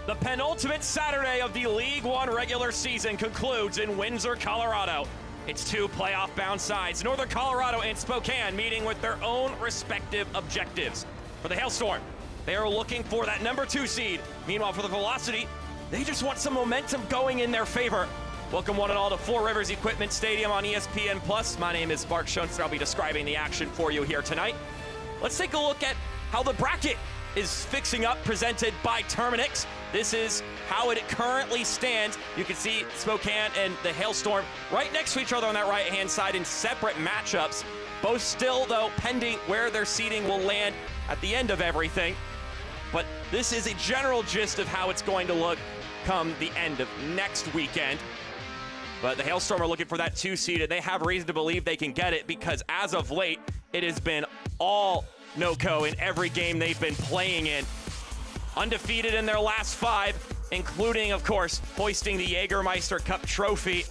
The penultimate Saturday of the League One regular season concludes in Windsor, Colorado. It's two playoff-bound sides, Northern Colorado and Spokane, meeting with their own respective objectives. For the Hailstorm, they are looking for that number 2 seed. Meanwhile, for the Velocity, they just want some momentum going in their favor. Welcome one and all to Four Rivers Equipment Stadium on ESPN+. My name is Mark Schoenster. I'll be describing the action for you here tonight. Let's take a look at how the bracket is fixing up, presented by Terminix. This is how it currently stands. You can see Spokane and the Hailstorm right next to each other on that right-hand side in separate matchups. Both still, though, pending where their seeding will land at the end of everything. But this is a general gist of how it's going to look come the end of next weekend. But the Hailstorm are looking for that 2 seed, and they have reason to believe they can get it because as of late, it has been all no-co in every game they've been playing in. Undefeated in their last 5, including, of course, hoisting the Jägermeister Cup trophy.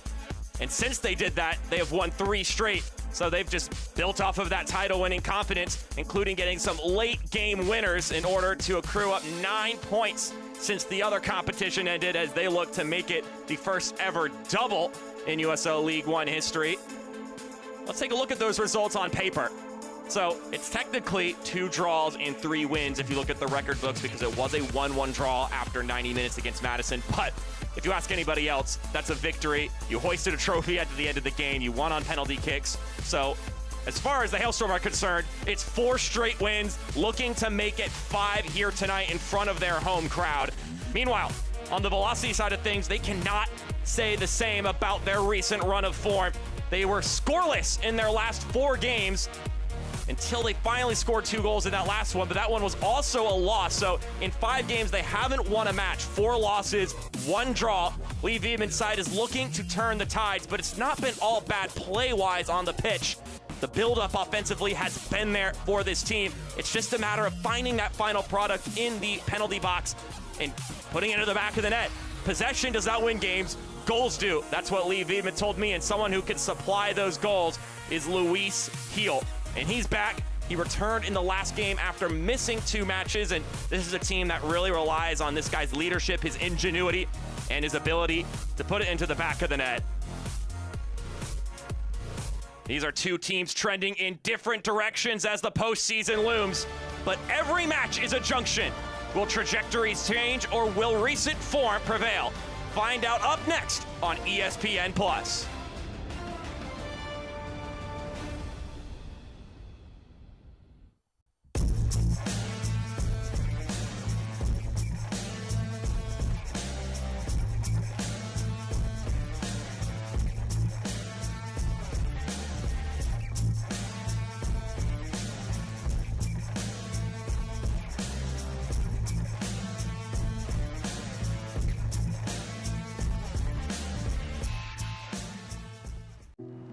And since they did that, they have won 3 straight. So they've just built off of that title-winning confidence, including getting some late-game winners in order to accrue up 9 points since the other competition ended, as they look to make it the first ever double in USL League One history. Let's take a look at those results on paper. So it's technically 2 draws and 3 wins if you look at the record books, because it was a 1-1 draw after 90 minutes against Madison. But if you ask anybody else, that's a victory. You hoisted a trophy at the end of the game. You won on penalty kicks. So as far as the Hailstorm are concerned, it's 4 straight wins, looking to make it 5 here tonight in front of their home crowd. Meanwhile, on the Velocity side of things, they cannot say the same about their recent run of form. They were scoreless in their last 4 games, until they finally scored 2 goals in that last one, but that one was also a loss. So in 5 games, they haven't won a match. 4 losses, 1 draw. Lee Veeman's side is looking to turn the tides, but it's not been all bad play-wise on the pitch. The build-up offensively has been there for this team. It's just a matter of finding that final product in the penalty box and putting it into the back of the net. Possession does not win games, goals do. That's what Lee Veeman told me, and someone who can supply those goals is Luis Heel. And he's back. He returned in the last game after missing 2 matches, and this is a team that really relies on this guy's leadership, his ingenuity, and his ability to put it into the back of the net. These are 2 teams trending in different directions as the postseason looms, but every match is a junction. Will trajectories change, or will recent form prevail? Find out up next on ESPN+.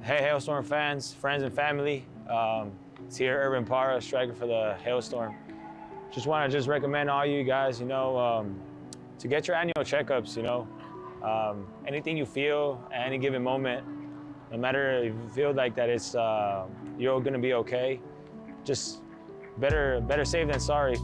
Hey, Hailstorm fans, friends, and family. It's here, Urban Parra, striker for the Hailstorm. Just want to recommend all you guys, to get your annual checkups, anything you feel at any given moment, no matter if you feel like that it's, you're going to be okay, just better safe than sorry.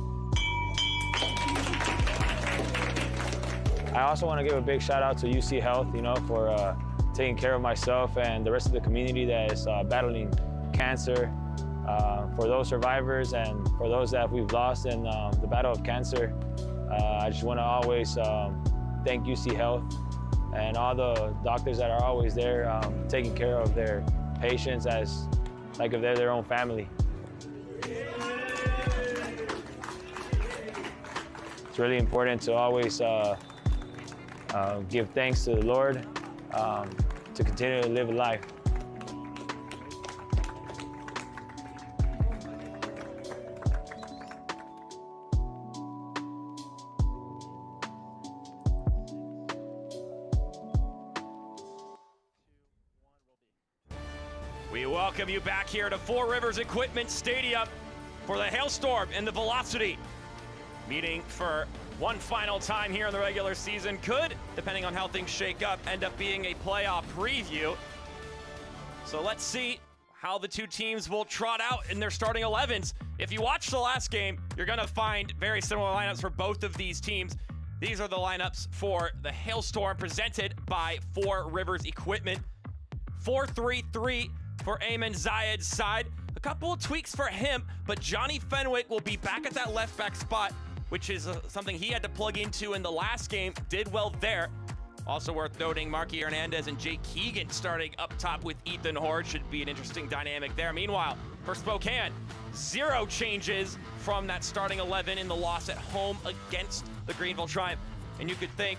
I also want to give a big shout out to UC Health, for taking care of myself and the rest of the community that is battling cancer. For those survivors and for those that we've lost in the battle of cancer, I just want to always thank UC Health and all the doctors that are always there taking care of their patients as like if they're their own family. It's really important to always give thanks to the Lord, to continue to live a life. We welcome you back here to Four Rivers Equipment Stadium for the Hailstorm and the Velocity. Meeting for one final time here in the regular season. Could, depending on how things shake up, end up being a playoff preview. So let's see how the 2 teams will trot out in their starting 11s. If you watch the last game, you're going to find very similar lineups for both of these teams. These are the lineups for the Hailstorm presented by Four Rivers Equipment. 4-3-3 for Ayman Zayed's side. A couple of tweaks for him, but Johnny Fenwick will be back at that left back spot, which is something he had to plug into in the last game. Did well there. Also worth noting, Marky Hernandez and Jake Keegan starting up top with Ethan Horde. Should be an interesting dynamic there. Meanwhile, for Spokane, 0 changes from that starting 11 in the loss at home against the Greenville Triumph. And you could think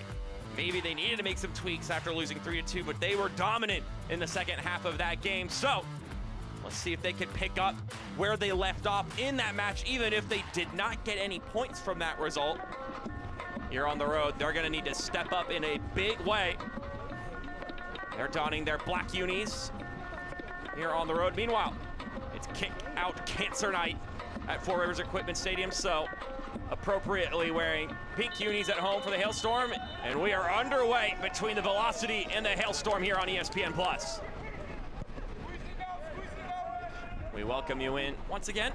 maybe they needed to make some tweaks after losing 3-2, but they were dominant in the second half of that game. So let's see if they can pick up where they left off in that match, even if they did not get any points from that result. Here on the road, they're gonna need to step up in a big way. They're donning their black unis here on the road. Meanwhile, it's kick out cancer night at Four Rivers Equipment Stadium, so appropriately wearing pink unis at home for the Hailstorm, and we are underway between the Velocity and the Hailstorm here on ESPN+. We welcome you in once again.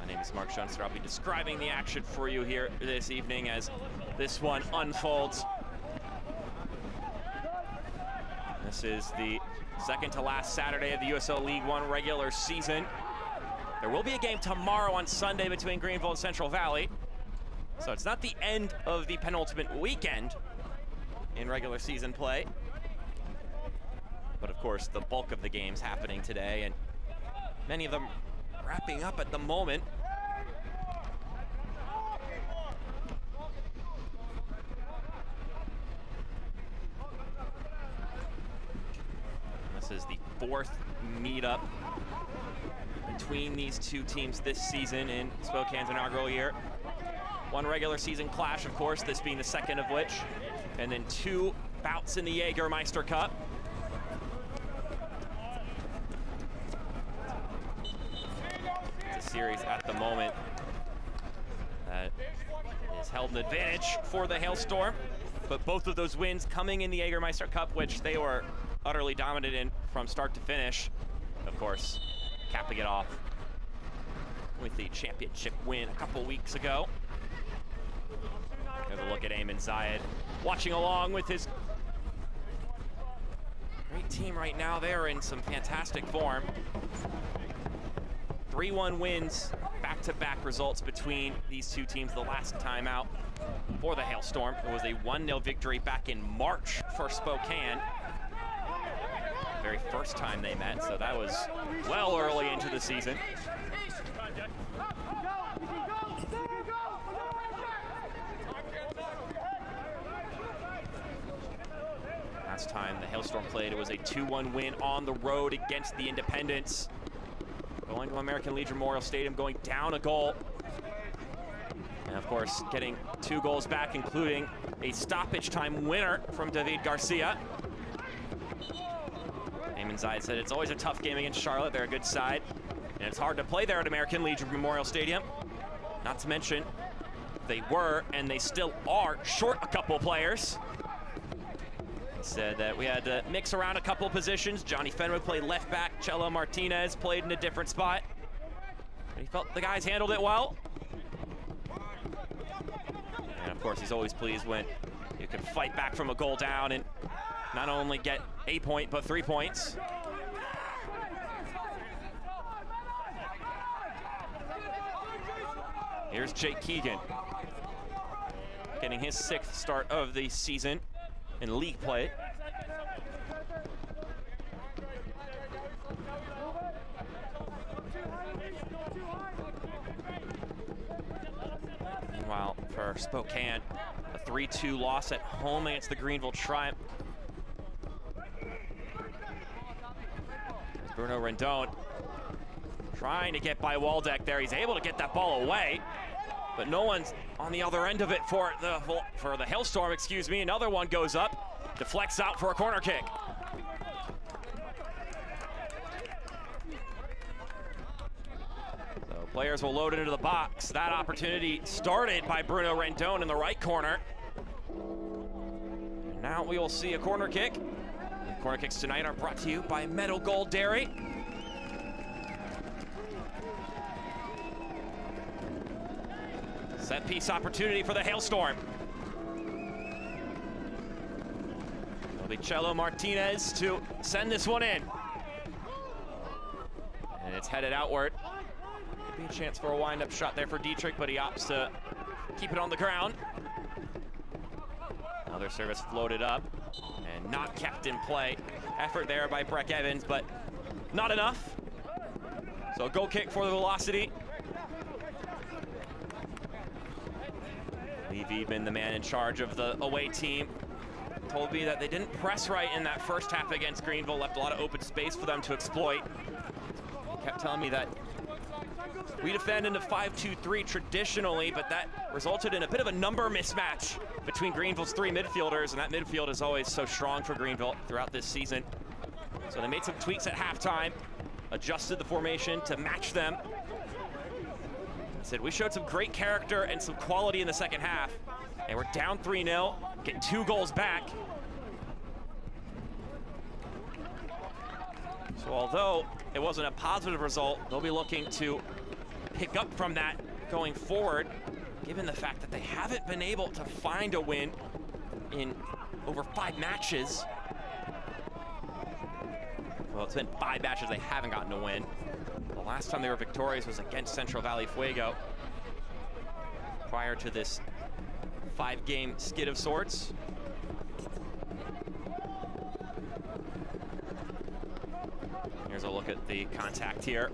My name is Mark Schunster. I'll be describing the action for you here this evening as this one unfolds. This is the second to last Saturday of the USL League One regular season. There will be a game tomorrow on Sunday between Greenville and Central Valley. So it's not the end of the penultimate weekend in regular season play. But of course, the bulk of the games happening today, and many of them wrapping up at the moment. This is the 4th meetup between these two teams this season in Spokane's inaugural year. One regular season clash, of course, this being the second of which, and then 2 bouts in the Jägermeister Cup. It's a series at the moment that is held an advantage for the Hailstorm, but both of those wins coming in the Jägermeister Cup, which they were utterly dominant in from start to finish. Of course, capping it off with the championship win a couple weeks ago. Have a look at Ayman Zayed watching along with his great team right now. They're in some fantastic form. 3-1 wins, back-to-back results between these two teams the last time out for the Hailstorm. It was a 1-0 victory back in March for Spokane. Very first time they met, so that was well early into the season. Last time the Hailstorm played, it was a 2-1 win on the road against the Independents. Going to American Legion Memorial Stadium, going down a goal. And of course, getting 2 goals back, including a stoppage time winner from David Garcia. Ayman Zayed said it's always a tough game against Charlotte. They're a good side, and it's hard to play there at American Legion Memorial Stadium. Not to mention, they were, and they still are, short a couple players. He said that we had to mix around a couple positions. Johnny Fenwick played left back. Cello Martinez played in a different spot. But he felt the guys handled it well. And of course, he's always pleased when you can fight back from a goal down and not only get a point, but 3 points. Here's Jake Keegan, getting his 6th start of the season in league play. Meanwhile, for Spokane, a 3-2 loss at home against the Greenville Triumph. Bruno Rendon trying to get by Waldeck there. He's able to get that ball away, but no one's on the other end of it for the Hailstorm, excuse me. Another one goes up, deflects out for a corner kick. So players will load into the box. That opportunity started by Bruno Rendon in the right corner. And now we will see a corner kick. Corner kicks tonight are brought to you by Meadow Gold Dairy. Set piece opportunity for the Hailstorm. It'll be Chelo Martinez to send this one in. And it's headed outward. Could be a chance for a wind-up shot there for Dietrich, but he opts to keep it on the ground. Another service floated up and not kept in play. Effort there by Breck Evans, but not enough. So a goal kick for the Velocity. Lee Wiedman, the man in charge of the away team, told me that they didn't press right in that first half against Greenville, left a lot of open space for them to exploit. He kept telling me that we defend into 5-2-3 traditionally, but that resulted in a bit of a number mismatch between Greenville's three midfielders, and that midfield is always so strong for Greenville throughout this season. So they made some tweaks at halftime, adjusted the formation to match them. I said, we showed some great character and some quality in the second half, and we're down 3-0, get 2 goals back. So although it wasn't a positive result, they'll be looking to pick up from that going forward, given the fact that they haven't been able to find a win in over 5 matches. Well, it's been 5 matches they haven't gotten a win. The last time they were victorious was against Central Valley Fuego, prior to this 5-game skid of sorts. Here's a look at the contact here.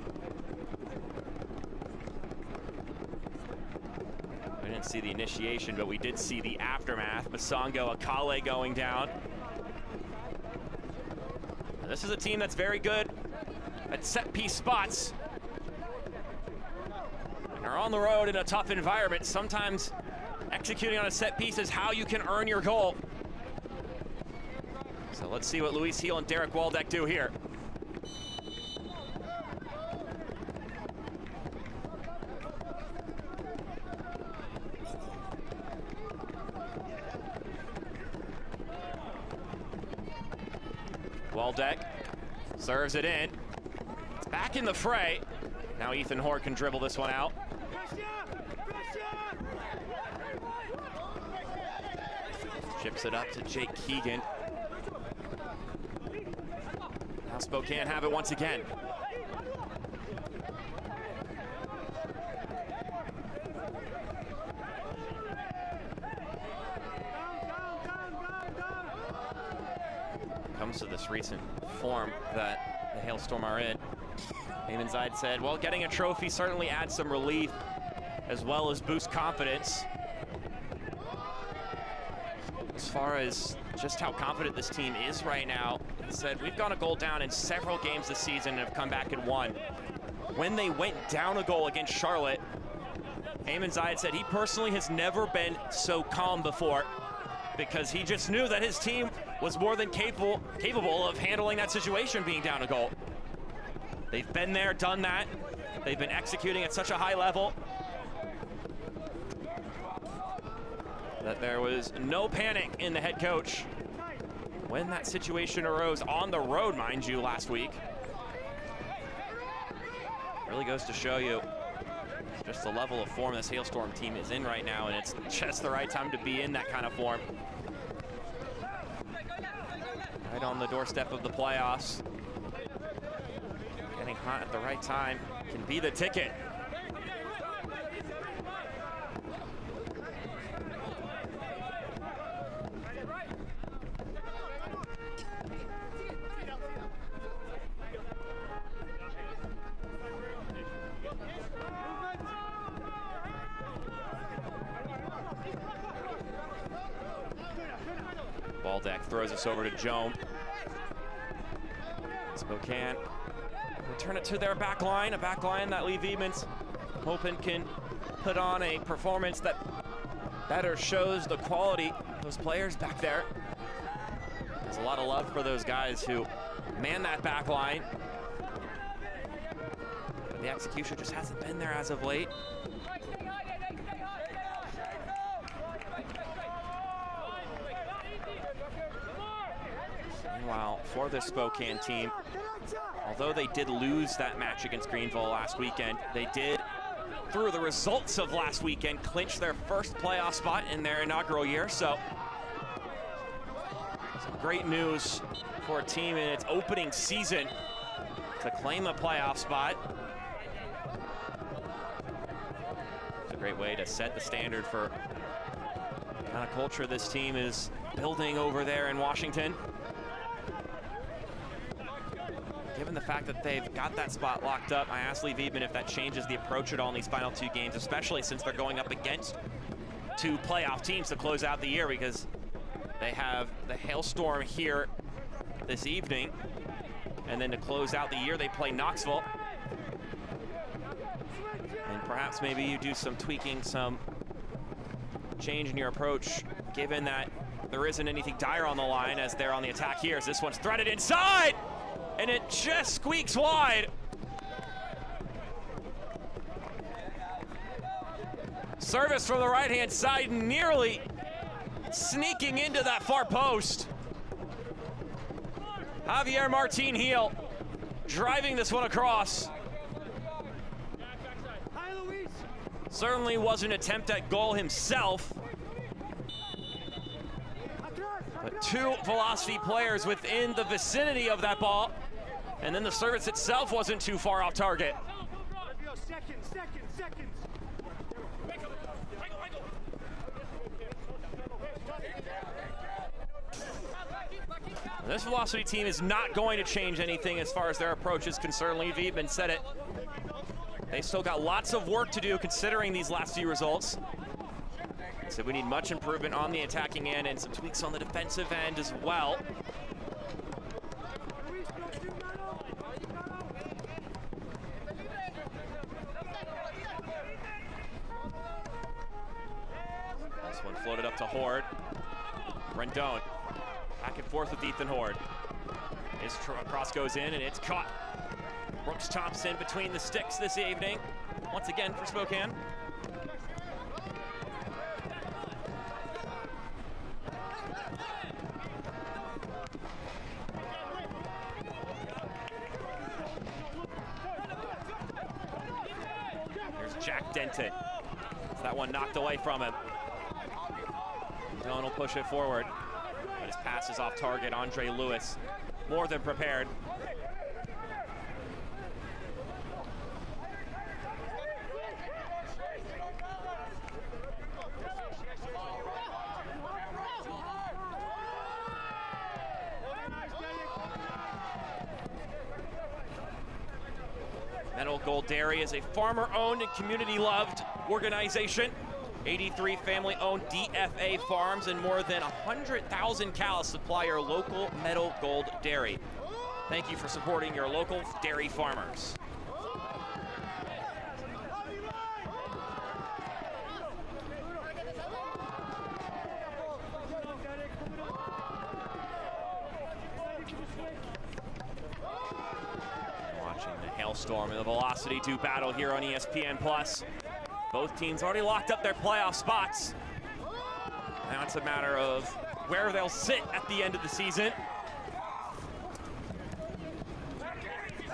We didn't see the initiation, but we did see the aftermath. Basongo Akale going down. And this is a team that's very good at set-piece spots. And they're on the road in a tough environment. Sometimes executing on a set piece is how you can earn your goal. So let's see what Luis Heel and Derek Waldeck do here. Waldeck serves it in. It's back in the fray. Now Ethan Hoare can dribble this one out. Chips it up to Jake Keegan. Now Spokane have it once again. Comes to this recent form that the Hailstorm are in. Eamon Zaid said, well, getting a trophy certainly adds some relief as well as boost confidence. As far as just how confident this team is right now, he said, we've gone a goal down in several games this season and have come back and won. When they went down a goal against Charlotte, Eamon Zaid said he personally has never been so calm before, because he just knew that his team was more than capable of handling that situation, being down a goal. They've been there, done that. They've been executing at such a high level that there was no panic in the head coach when that situation arose on the road, mind you, last week. Really goes to show you just the level of form this Hailstorm team is in right now, and it's just the right time to be in that kind of form. Right on the doorstep of the playoffs. Getting hot at the right time can be the ticket. Waldeck throws us over to Joan. Spokane return it to their back line, a back line that Lee Wiedman's hoping can put on a performance that better shows the quality of those players back there. There's a lot of love for those guys who man that back line, but the execution just hasn't been there as of late. Meanwhile, for the Spokane team, although they did lose that match against Greenville last weekend, they did, through the results of last weekend, clinch their first playoff spot in their inaugural year. So, some great news for a team in its opening season to claim a playoff spot. It's a great way to set the standard for the kind of culture this team is building over there in Washington. Given the fact that they've got that spot locked up, I asked Lee Viebman if that changes the approach at all in these final two games, especially since they're going up against two playoff teams to close out the year, because they have the Hailstorm here this evening, and then to close out the year they play Knoxville. And perhaps maybe you do some tweaking, some change in your approach, given that there isn't anything dire on the line as they're on the attack here. As this one's threaded inside, and it just squeaks wide. Service from the right-hand side, nearly sneaking into that far post. Javier Martin Heel driving this one across. Certainly was an attempt at goal himself, but two velocity players within the vicinity of that ball, and then the service itself wasn't too far off target. This velocity team is not going to change anything as far as their approach is concerned. Lee Viebman said it. They still got lots of work to do considering these last few results. So we need much improvement on the attacking end and some tweaks on the defensive end as well. This one floated up to Horde. Rendon. Back and forth with Ethan Horde. His cross goes in and it's caught. Brooks Thompson between the sticks this evening. Once again for Spokane. Here's Jack Denton. It's that one knocked away from him. Don will push it forward. But his pass is off target. Andre Lewis, more than prepared. Metal Gold Dairy is a farmer-owned and community-loved organization. 83 family-owned DFA farms and more than 100,000 cows supply your local Metal Gold Dairy. Thank you for supporting your local dairy farmers. Watching the Hailstorm and the Velocity do battle here on ESPN+. Both teams already locked up their playoff spots. Now it's a matter of where they'll sit at the end of the season.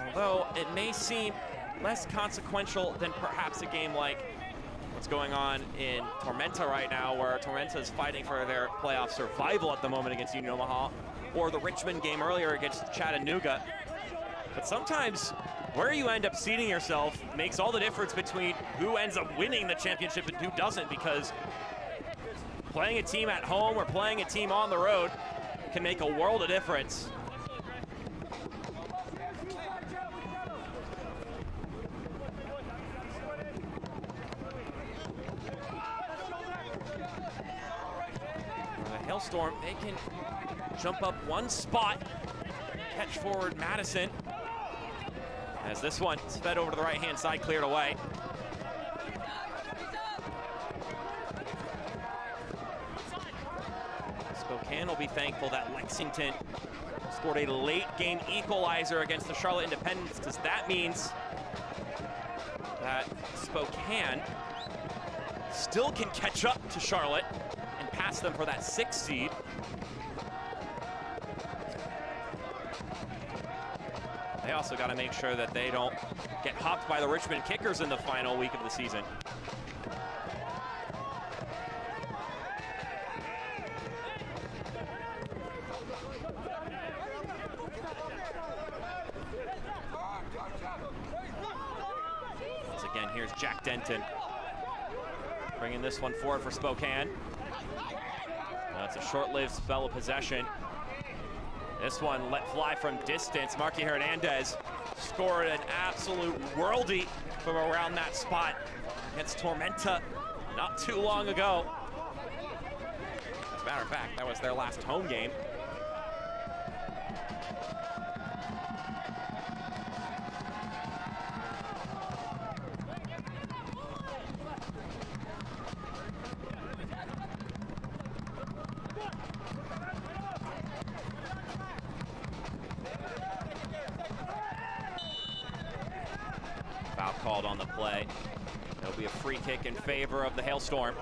Although it may seem less consequential than perhaps a game like what's going on in Tormenta right now, where Tormenta is fighting for their playoff survival at the moment against Union Omaha, or the Richmond game earlier against Chattanooga. But sometimes where you end up seating yourself makes all the difference between who ends up winning the championship and who doesn't, because playing a team at home or playing a team on the road can make a world of difference. The Hailstorm, they can jump up one spot, catch forward Madison, as this one is fed over to the right-hand side, cleared away. Spokane will be thankful that Lexington scored a late-game equalizer against the Charlotte Independents, because that means that Spokane still can catch up to Charlotte and pass them for that 6th seed. They also got to make sure that they don't get hopped by the Richmond Kickers in the final week of the season. here's Jack Denton bringing this one forward for Spokane. Now it's a short-lived spell of possession. This one let fly from distance. Marky Hernandez scored an absolute worldie from around that spot against Tormenta not too long ago. As a matter of fact, that was their last home game. Foul called on the play. It'll be a free kick in favor of the Hailstorm.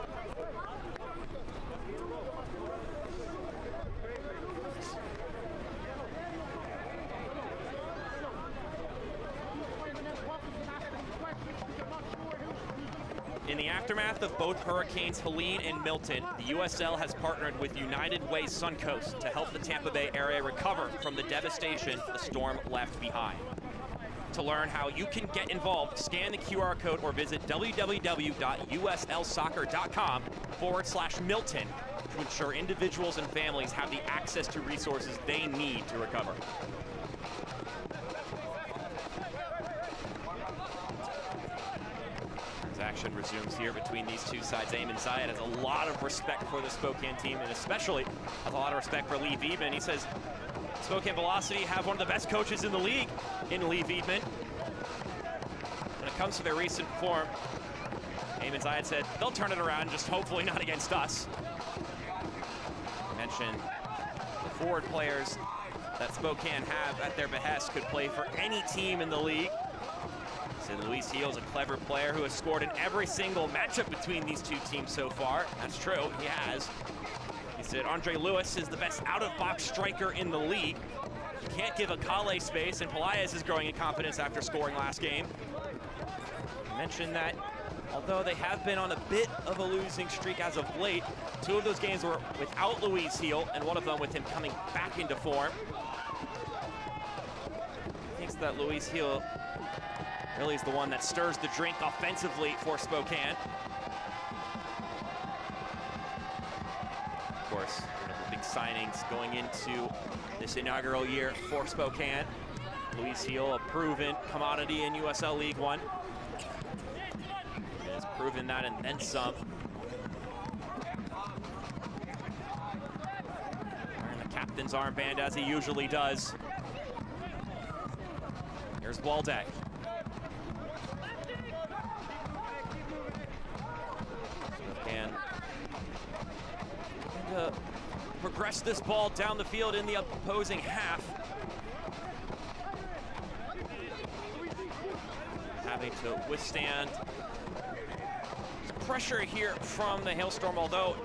In the aftermath of both Hurricanes Helene and Milton, the USL has partnered with United Way Suncoast to help the Tampa Bay area recover from the devastation the storm left behind. To learn how you can get involved, scan the QR code or visit www.uslsoccer.com/Milton to ensure individuals and families have the access to resources they need to recover. As action resumes here between these two sides, Eamon Zayed has a lot of respect for the Spokane team, and especially has a lot of respect for Lee Viedman. He says Spokane Velocity have one of the best coaches in the league in Lee Viedman. When it comes to their recent form, Eamon Zayed said they'll turn it around, just hopefully not against us. I mentioned the forward players that Spokane have at their behest could play for any team in the league. He said Luis Gil is a clever player who has scored in every single matchup between these two teams so far. That's true, he has. He said Andre Lewis is the best out-of-box striker in the league. You can't give Akale space, and Pelaez is growing in confidence after scoring last game. He mentioned that although they have been on a bit of a losing streak as of late, 2 of those games were without Luis Gil, and 1 of them with him coming back into form. He thinks that Luis Gil really is the one that stirs the drink offensively for Spokane. Of course, one of the big signings going into this inaugural year for Spokane. Luis Gil, a proven commodity in USL League One. He has proven that and then some. Wearing the captain's armband as he usually does. Here's Waldeck. Spokane to progress this ball down the field in the opposing half. Having to withstand pressure here from the Hailstorm, although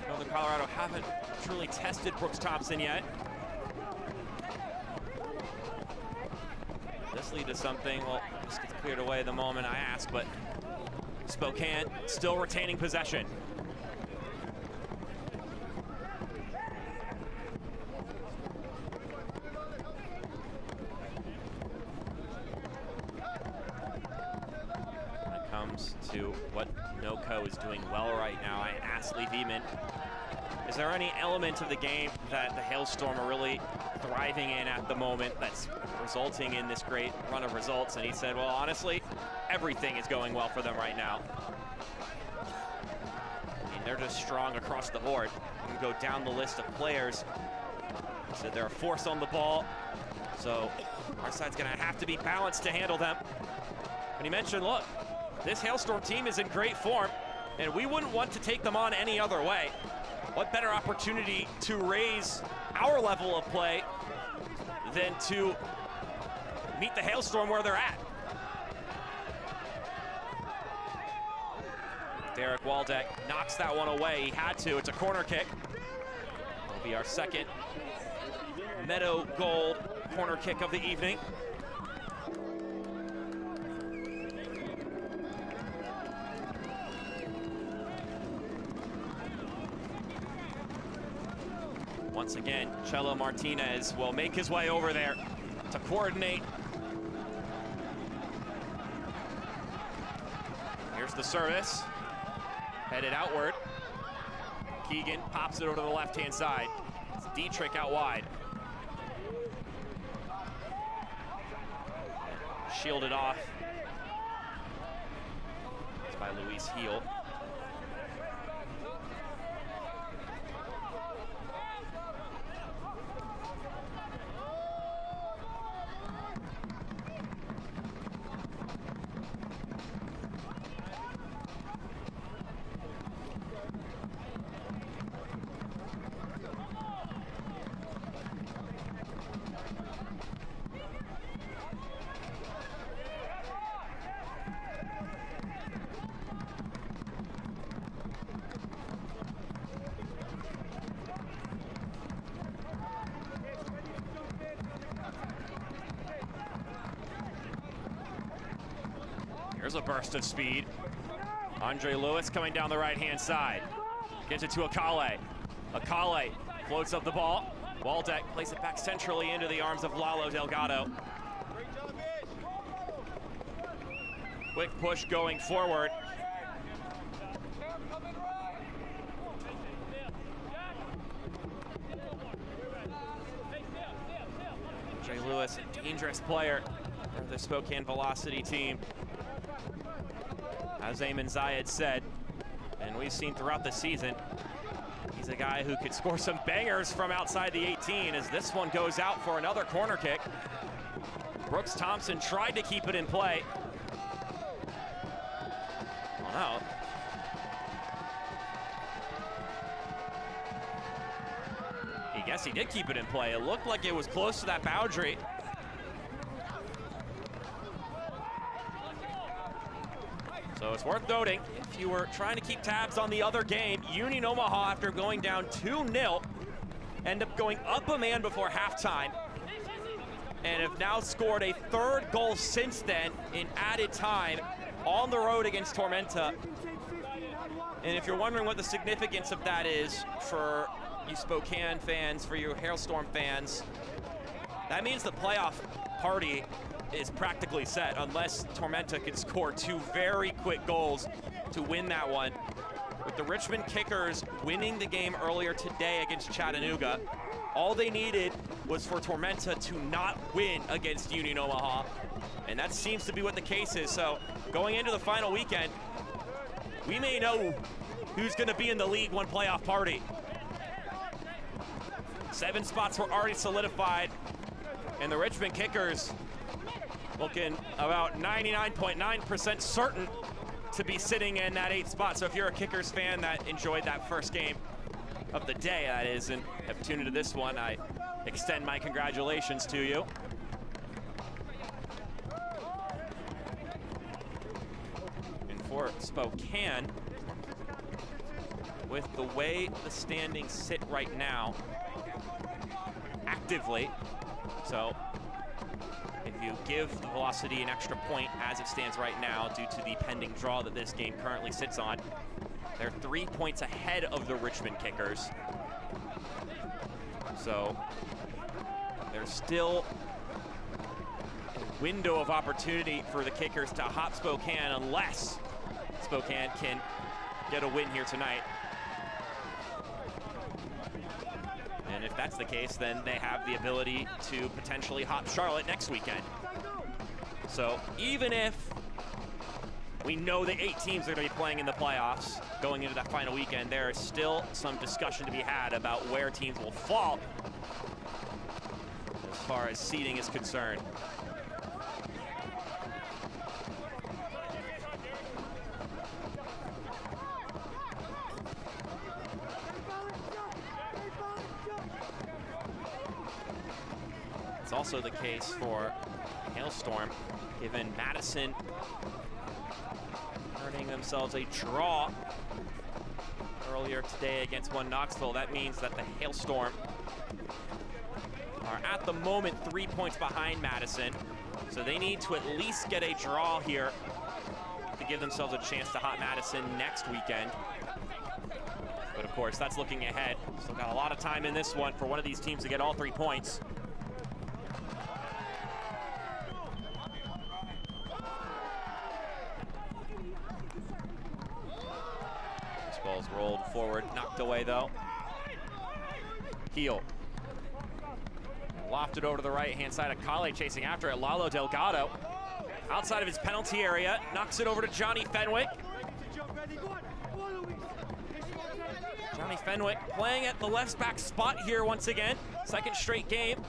Northern Colorado haven't truly tested Brooks Thompson yet. This lead to something, well, this gets cleared away the moment I ask, but Spokane still retaining possession. To what NoCo is doing well right now, I asked Lee Viedman, is there any element of the game that the Hailstorm are really thriving in at the moment that's resulting in this great run of results? And he said, well, honestly, everything is going well for them right now. I mean, they're just strong across the board. You can go down the list of players. He said they're a force on the ball, so our side's gonna have to be balanced to handle them. And he mentioned, look, this Hailstorm team is in great form, and we wouldn't want to take them on any other way. What better opportunity to raise our level of play than to meet the Hailstorm where they're at? Derek Waldeck knocks that one away. He had to. It's a corner kick. It'll be our second Meadow Gold corner kick of the evening. Once again, Chelo Martinez will make his way over there to coordinate. the service. Headed outward. Keegan pops it over to the left-hand side. It's Dietrich out wide. Shielded off. It's by Luis Heel. Here's a burst of speed. Andre Lewis coming down the right-hand side. Gives it to Akale. Akale floats up the ball. Waldeck plays it back centrally into the arms of Lalo Delgado. Quick push going forward. Andre Lewis, a dangerous player of the Spokane Velocity team. As Ayman Zayed said, and we've seen throughout the season, he's a guy who could score some bangers from outside the 18 as this one goes out for another corner kick. Brooks Thompson tried to keep it in play. Well, now, I guess he did keep it in play. It looked like it was close to that boundary. So it's worth noting, if you were trying to keep tabs on the other game, Union Omaha, after going down 2-0, end up going up a man before halftime, and have now scored a third goal since then in added time on the road against Tormenta. And if you're wondering what the significance of that is for you Spokane fans, for you Hailstorm fans, that means the playoff party is practically set unless Tormenta can score two very quick goals to win that one. With the Richmond Kickers winning the game earlier today against Chattanooga, all they needed was for Tormenta to not win against Union Omaha, and that seems to be what the case is. So going into the final weekend, we may know who's going to be in the League One playoff party. 7 spots were already solidified, and the Richmond Kickers looking about 99.9% certain to be sitting in that 8th spot. So if you're a Kickers fan that enjoyed that first game of the day, that is, and have tuned into this one, I extend my congratulations to you. And for Spokane, with the way the standings sit right now, actively, so if you give the Velocity an extra point as it stands right now due to the pending draw that this game currently sits on, they're 3 points ahead of the Richmond Kickers. So there's still a window of opportunity for the Kickers to hop Spokane unless Spokane can get a win here tonight. And if that's the case, then they have the ability to potentially hop Charlotte next weekend. So even if we know the 8 teams are going to be playing in the playoffs going into that final weekend, there is still some discussion to be had about where teams will fall as far as seeding is concerned. It's also the case for Hailstorm, given Madison earning themselves a draw earlier today against Knoxville. That means that the Hailstorm are at the moment 3 points behind Madison, so they need to at least get a draw here to give themselves a chance to hop Madison next weekend. But of course, that's looking ahead. Still got a lot of time in this one for one of these teams to get all 3 points. Ball's rolled forward, knocked away though. Heel. Lofted over to the right-hand side of Kale, chasing after it. Lalo Delgado, outside of his penalty area, knocks it over to Johnny Fenwick. Johnny Fenwick playing at the left back spot here once again. Second straight game.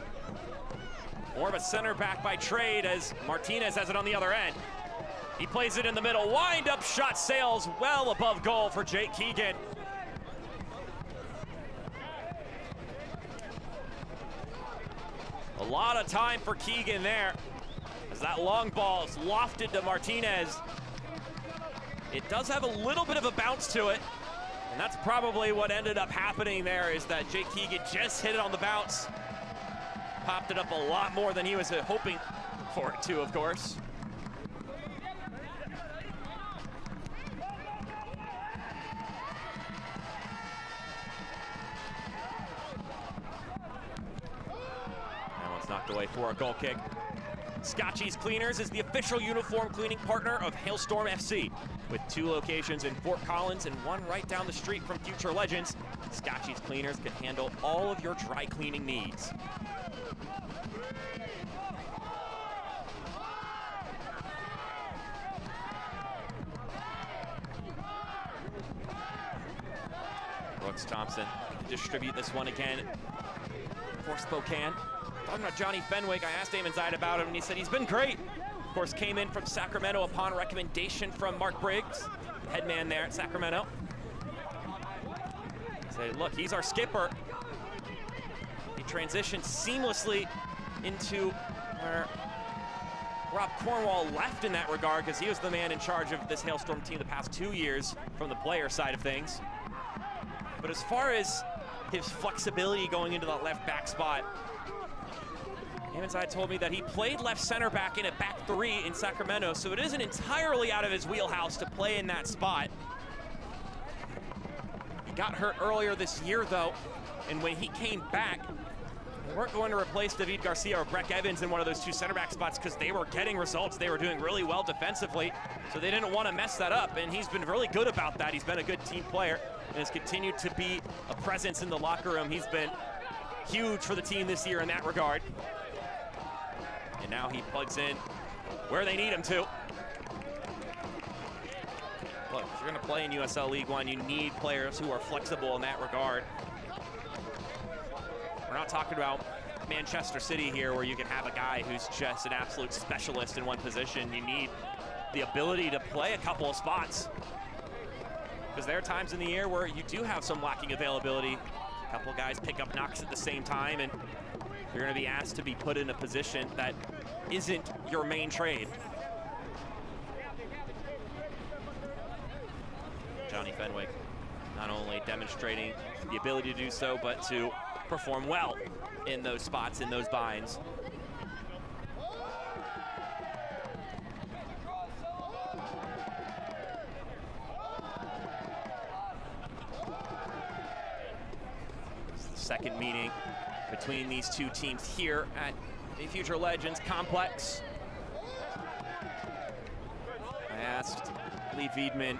More of a center back by trade as Martinez has it on the other end. He plays it in the middle. Wind-up shot sails well above goal for Jake Keegan. A lot of time for Keegan there as that long ball is lofted to Martinez. It does have a little bit of a bounce to it, and that's probably what ended up happening there, is that Jake Keegan just hit it on the bounce. Popped it up a lot more than he was hoping for it to, of course. Knocked away for a goal kick. Scotchy's Cleaners is the official uniform cleaning partner of Hailstorm FC. With 2 locations in Fort Collins and 1 right down the street from Future Legends, Scotchy's Cleaners can handle all of your dry cleaning needs. Brooks Thompson distribute this one again for Spokane. Talking about Johnny Fenwick, I asked Damon Zide about him, and he said he's been great. Of course, came in from Sacramento upon recommendation from Mark Briggs, head man there at Sacramento. Say, look, he's our skipper. He transitioned seamlessly into where Rob Cornwall left in that regard, because he was the man in charge of this Hailstorm team the past 2 years from the player side of things. But as far as his flexibility going into that left back spot, Inside told me that he played left center back in a back 3 in Sacramento, so it isn't entirely out of his wheelhouse to play in that spot. He got hurt earlier this year though, and when he came back, they weren't going to replace David Garcia or Breck Evans in one of those 2 center back spots because they were getting results. They were doing really well defensively, so they didn't want to mess that up, and he's been really good about that. He's been a good team player and has continued to be a presence in the locker room. He's been huge for the team this year in that regard. And now he plugs in where they need him to. Look, if you're going to play in USL League One, you need players who are flexible in that regard. We're not talking about Manchester City here, where you can have a guy who's just an absolute specialist in one position. You need the ability to play a couple of spots, because there are times in the year where you do have some lacking availability. A couple of guys pick up knocks at the same time, and you're going to be asked to be put in a position that isn't your main trade. Johnny Fenwick not only demonstrating the ability to do so, but to perform well in those spots, in those binds. This is the second meeting between these 2 teams here at the Future Legends complex. I asked Lee Wiedman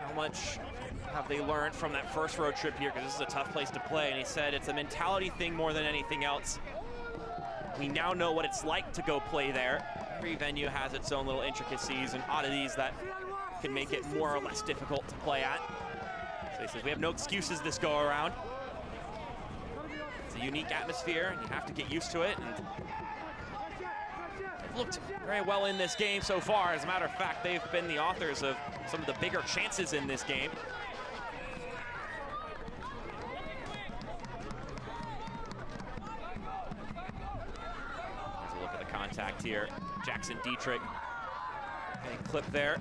how much have they learned from that first road trip here, because this is a tough place to play, and he said it's a mentality thing more than anything else. We now know what it's like to go play there. Every venue has its own little intricacies and oddities that can make it more or less difficult to play at. So he says we have no excuses this go around. It's a unique atmosphere, and you have to get used to it. And they've looked very well in this game so far. As a matter of fact, they've been the authors of some of the bigger chances in this game. There's a look at the contact here. Jackson Dietrich getting clipped there.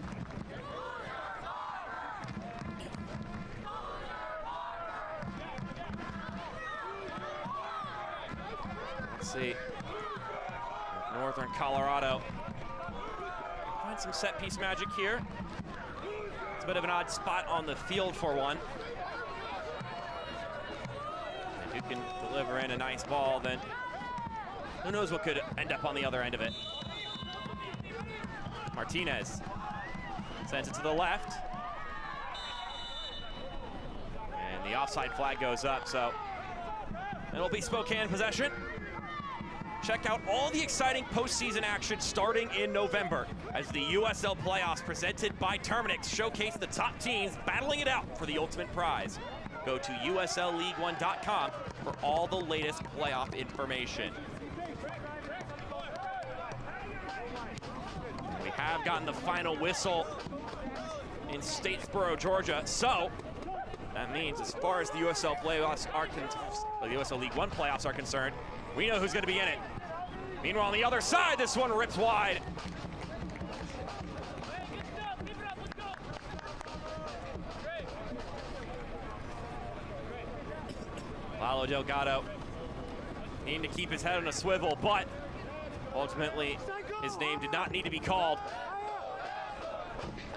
Let's see. Northern Colorado. Find some set piece magic here. It's a bit of an odd spot on the field for one. If you can deliver in a nice ball, then who knows what could end up on the other end of it. Martinez sends it to the left. The offside flag goes up, so it'll be Spokane possession. Check out all the exciting postseason action starting in November as the USL playoffs presented by Terminix showcase the top teams battling it out for the ultimate prize. Go to USLLeague1.com for all the latest playoff information. We have gotten the final whistle in Statesboro, Georgia, so that means as far as the USL playoffs are the USL League One playoffs are concerned, we know who's going to be in it. Meanwhile, on the other side, this one rips wide. Lalo Delgado needing to keep his head on a swivel, but ultimately his name did not need to be called.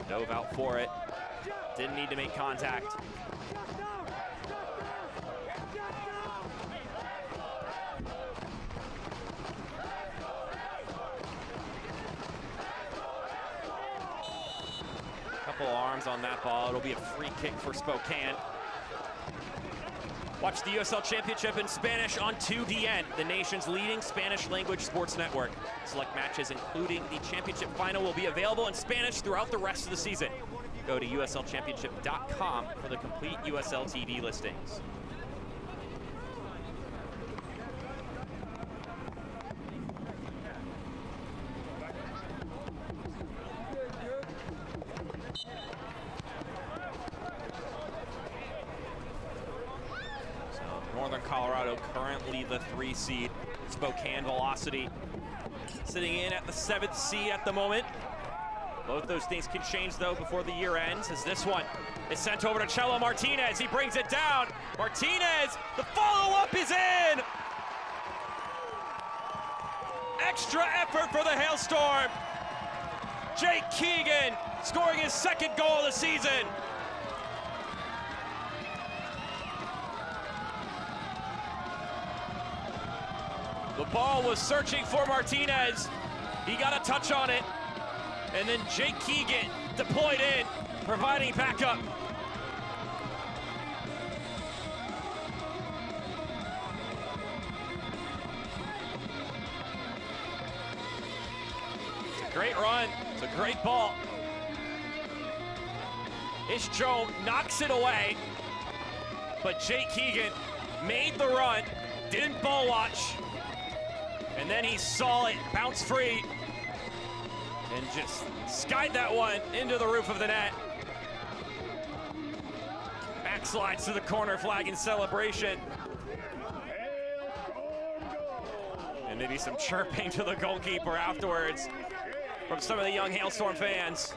Dove out for it. Didn't need to make contact. Couple arms on that ball. It'll be a free kick for Spokane. Watch the USL Championship in Spanish on 2DN, the nation's leading Spanish language sports network. Select matches, including the championship final, will be available in Spanish throughout the rest of the season. Go to USLChampionship.com for the complete USL TV listings. Northern Colorado currently the 3 seed. Spokane Velocity sitting in at the 7th seed at the moment. Both those things can change though before the year ends, as this one is sent over to Chelo Martinez. He brings it down. Martinez, the follow-up is in. Extra effort for the Hailstorm. Jake Keegan scoring his 2nd goal of the season. The ball was searching for Martinez. He got a touch on it. And then Jake Keegan deployed in, providing backup. It's a great run. It's a great ball. Joe knocks it away. But Jake Keegan made the run, didn't ball watch. And then he saw it bounce free and just skied that one into the roof of the net. Backslides to the corner flag in celebration. And maybe some chirping to the goalkeeper afterwards from some of the young Hailstorm fans.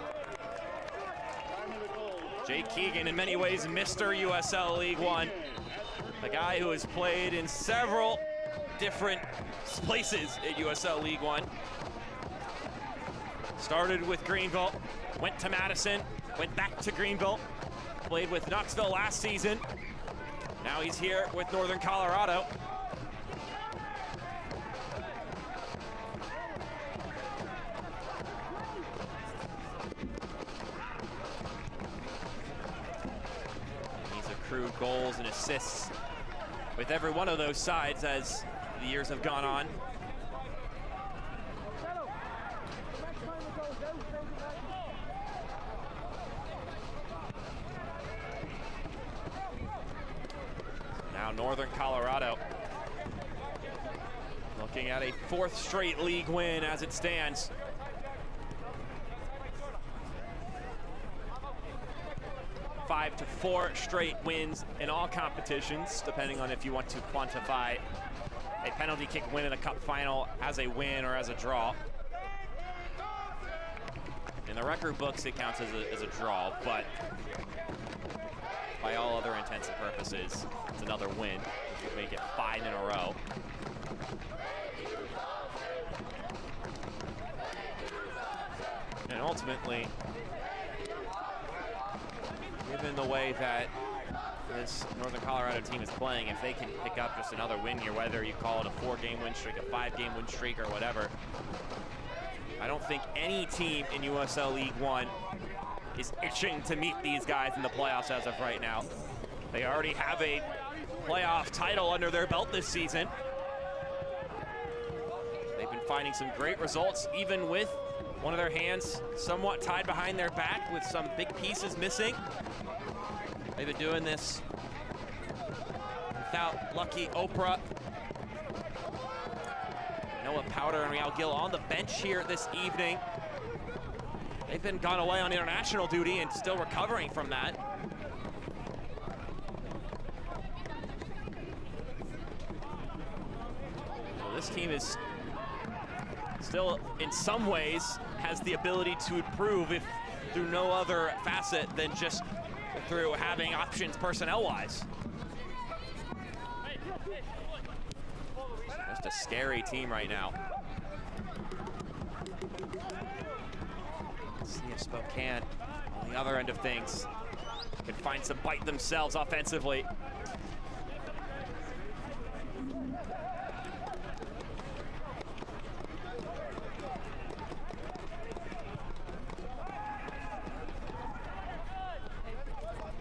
Jake Keegan, in many ways, Mr. USL League One. A guy who has played in several different places at USL League One. Started with Greenville, went to Madison, went back to Greenville, played with Knoxville last season. Now he's here with Northern Colorado. He's accrued goals and assists with every one of those sides as the years have gone on. Now Northern Colorado looking at a 4th straight league win as it stands. Five to 4 straight wins in all competitions, depending on if you want to quantify a penalty kick win in a cup final as a win or as a draw. In the record books, it counts as a draw, but by all other intents and purposes, it's another win, which would make it 5 in a row. And ultimately, given the way that this Northern Colorado team is playing, if they can pick up just another win here, whether you call it a 4-game win streak, a 5-game win streak, or whatever, I don't think any team in USL League One is itching to meet these guys in the playoffs as of right now. They already have a playoff title under their belt this season. They've been finding some great results, even with one of their hands somewhat tied behind their back with some big pieces missing. They've been doing this without Lucky Oprah. Noah Powder and Real Gill on the bench here this evening. They've been gone away on international duty and still recovering from that. So this team is still, in some ways, has the ability to improve if through no other facet than just through having options personnel-wise. Just a scary team right now. Let's see if Spokane, on the other end of things, can find some bite themselves offensively.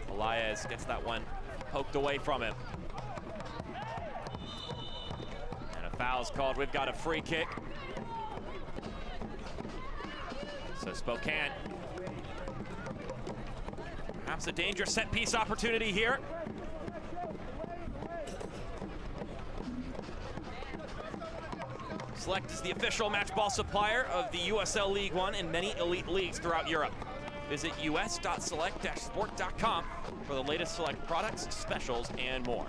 Elias gets that one poked away from him. And a foul's called. We've got a free kick. So Spokane, perhaps a dangerous set piece opportunity here. Select is the official match ball supplier of the USL League One and many elite leagues throughout Europe. Visit us.select-sport.com for the latest Select products, specials, and more.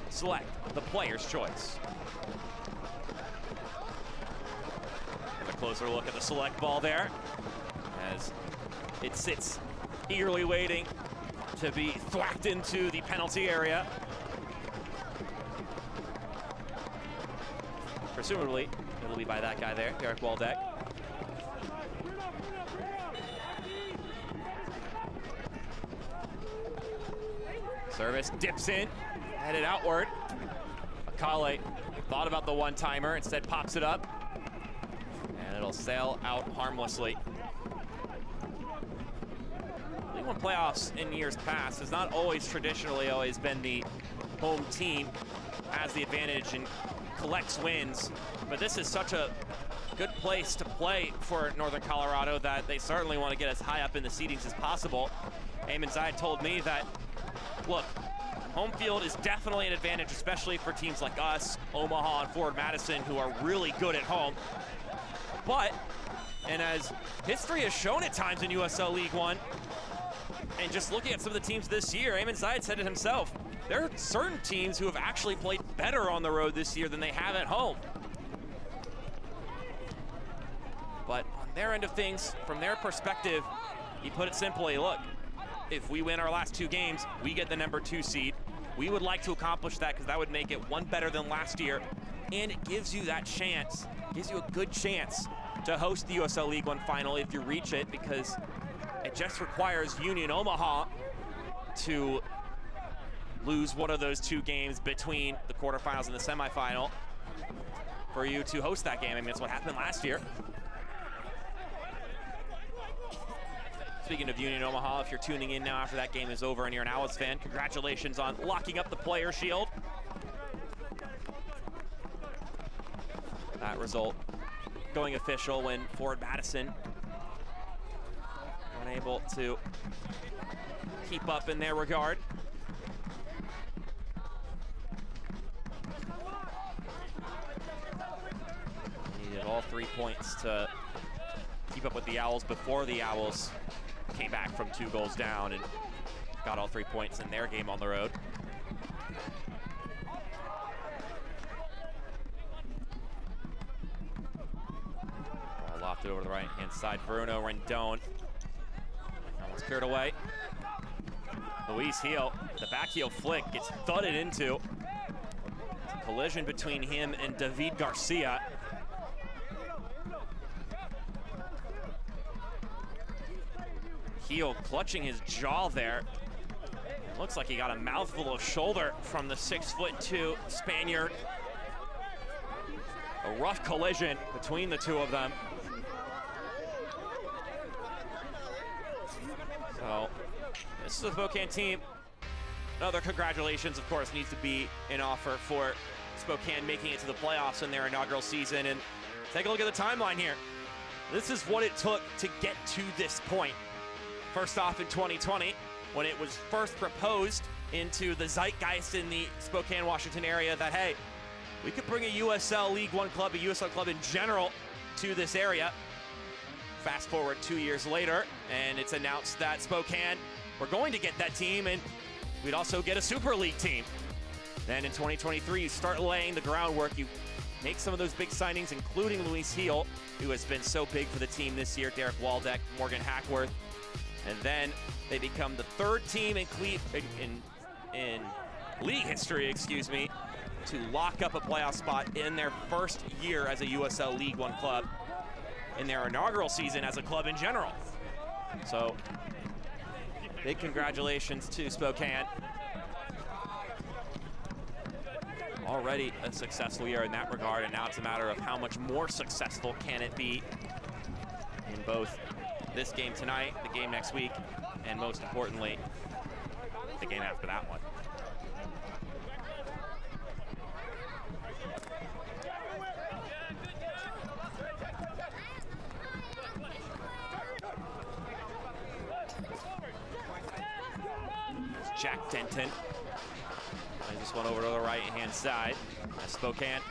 Select, the player's choice. Have a closer look at the Select ball there as it sits eagerly waiting to be thwacked into the penalty area. Presumably, it'll be by that guy there, Eric Waldeck. Service dips in, headed outward. Akale thought about the one-timer, instead pops it up. And it'll sail out harmlessly. League One playoffs in years past has not traditionally always been the home team has the advantage and collects wins. But this is such a good place to play for Northern Colorado that they certainly want to get as high up in the seedings as possible. Eamon Zayed told me that, look, home field is definitely an advantage, especially for teams like us, Omaha, and Forward Madison, who are really good at home. But, and as history has shown at times in USL League One, and just looking at some of the teams this year, Eamon Zayed said it himself, there are certain teams who have actually played better on the road this year than they have at home. But on their end of things, from their perspective, he put it simply, look, if we win our last 2 games, we get the #2 seed. We would like to accomplish that because that would make it one better than last year. And it gives you that chance, gives you a good chance to host the USL League One final if you reach it, because it just requires Union Omaha to lose one of those 2 games between the quarterfinals and the semifinal for you to host that game. I mean, that's what happened last year. Speaking of Union Omaha, if you're tuning in now after that game is over and you're an Owls fan, congratulations on locking up the player shield. That result going official when Forward Madison unable to keep up in their regard. Needed all 3 points to keep up with the Owls before the Owls came back from 2 goals down and got all 3 points in their game on the road. Ball lofted over the right-hand side. Bruno Rendon. Almost cleared away. Luis Heel, the back heel flick gets thudded into. It's a collision between him and David Garcia. Heel clutching his jaw there. It looks like he got a mouthful of shoulder from the 6'2" Spaniard. A rough collision between the 2 of them. So this is a Spokane team Another congratulations, of course, needs to be an offer for Spokane making it to the playoffs in their inaugural season. And take a look at the timeline here. This is what it took to get to this point. First off, in 2020, when it was first proposed into the zeitgeist in the Spokane, Washington area that, hey, we could bring a USL League One club, a USL club in general, to this area. Fast forward 2 years later, and it's announced that Spokane, we're going to get that team, and we'd also get a Super League team. Then in 2023, you start laying the groundwork. You make some of those big signings, including Luis Heel, who has been so big for the team this year, Derek Waldeck, Morgan Hackworth. And then they become the third team in league history, to lock up a playoff spot in their first year as a USL League One club, in their inaugural season as a club in general. So, big congratulations to Spokane. Already a successful year in that regard, and now it's a matter of how much more successful can it be in both this game tonight, the game next week, and most importantly, the game after that one. There's Jack Denton. Plays this one over to the right-hand side. Spokane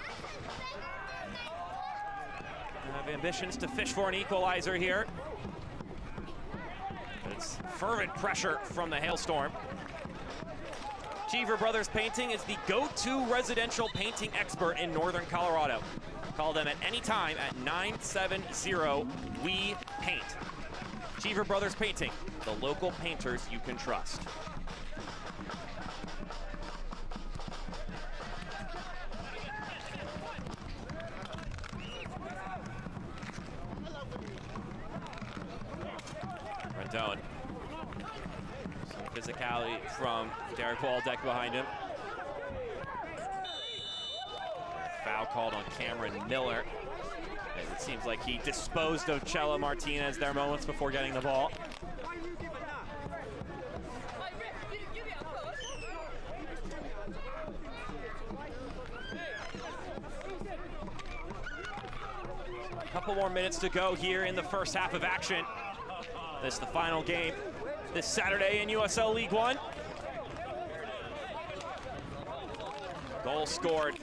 have ambitions to fish for an equalizer here. It's fervent pressure from the Hailstorm. Cheever Brothers Painting is the go-to residential painting expert in Northern Colorado. Call them at any time at 970-WE-PAINT. Cheever Brothers Painting, the local painters you can trust. Rendon. Some physicality from Derek Waldeck behind him. Foul called on Cameron Miller. It seems like he disposed of Chela Martinez there moments before getting the ball. A couple more minutes to go here in the first half of action. This is the final game this Saturday in USL League One. Goal scored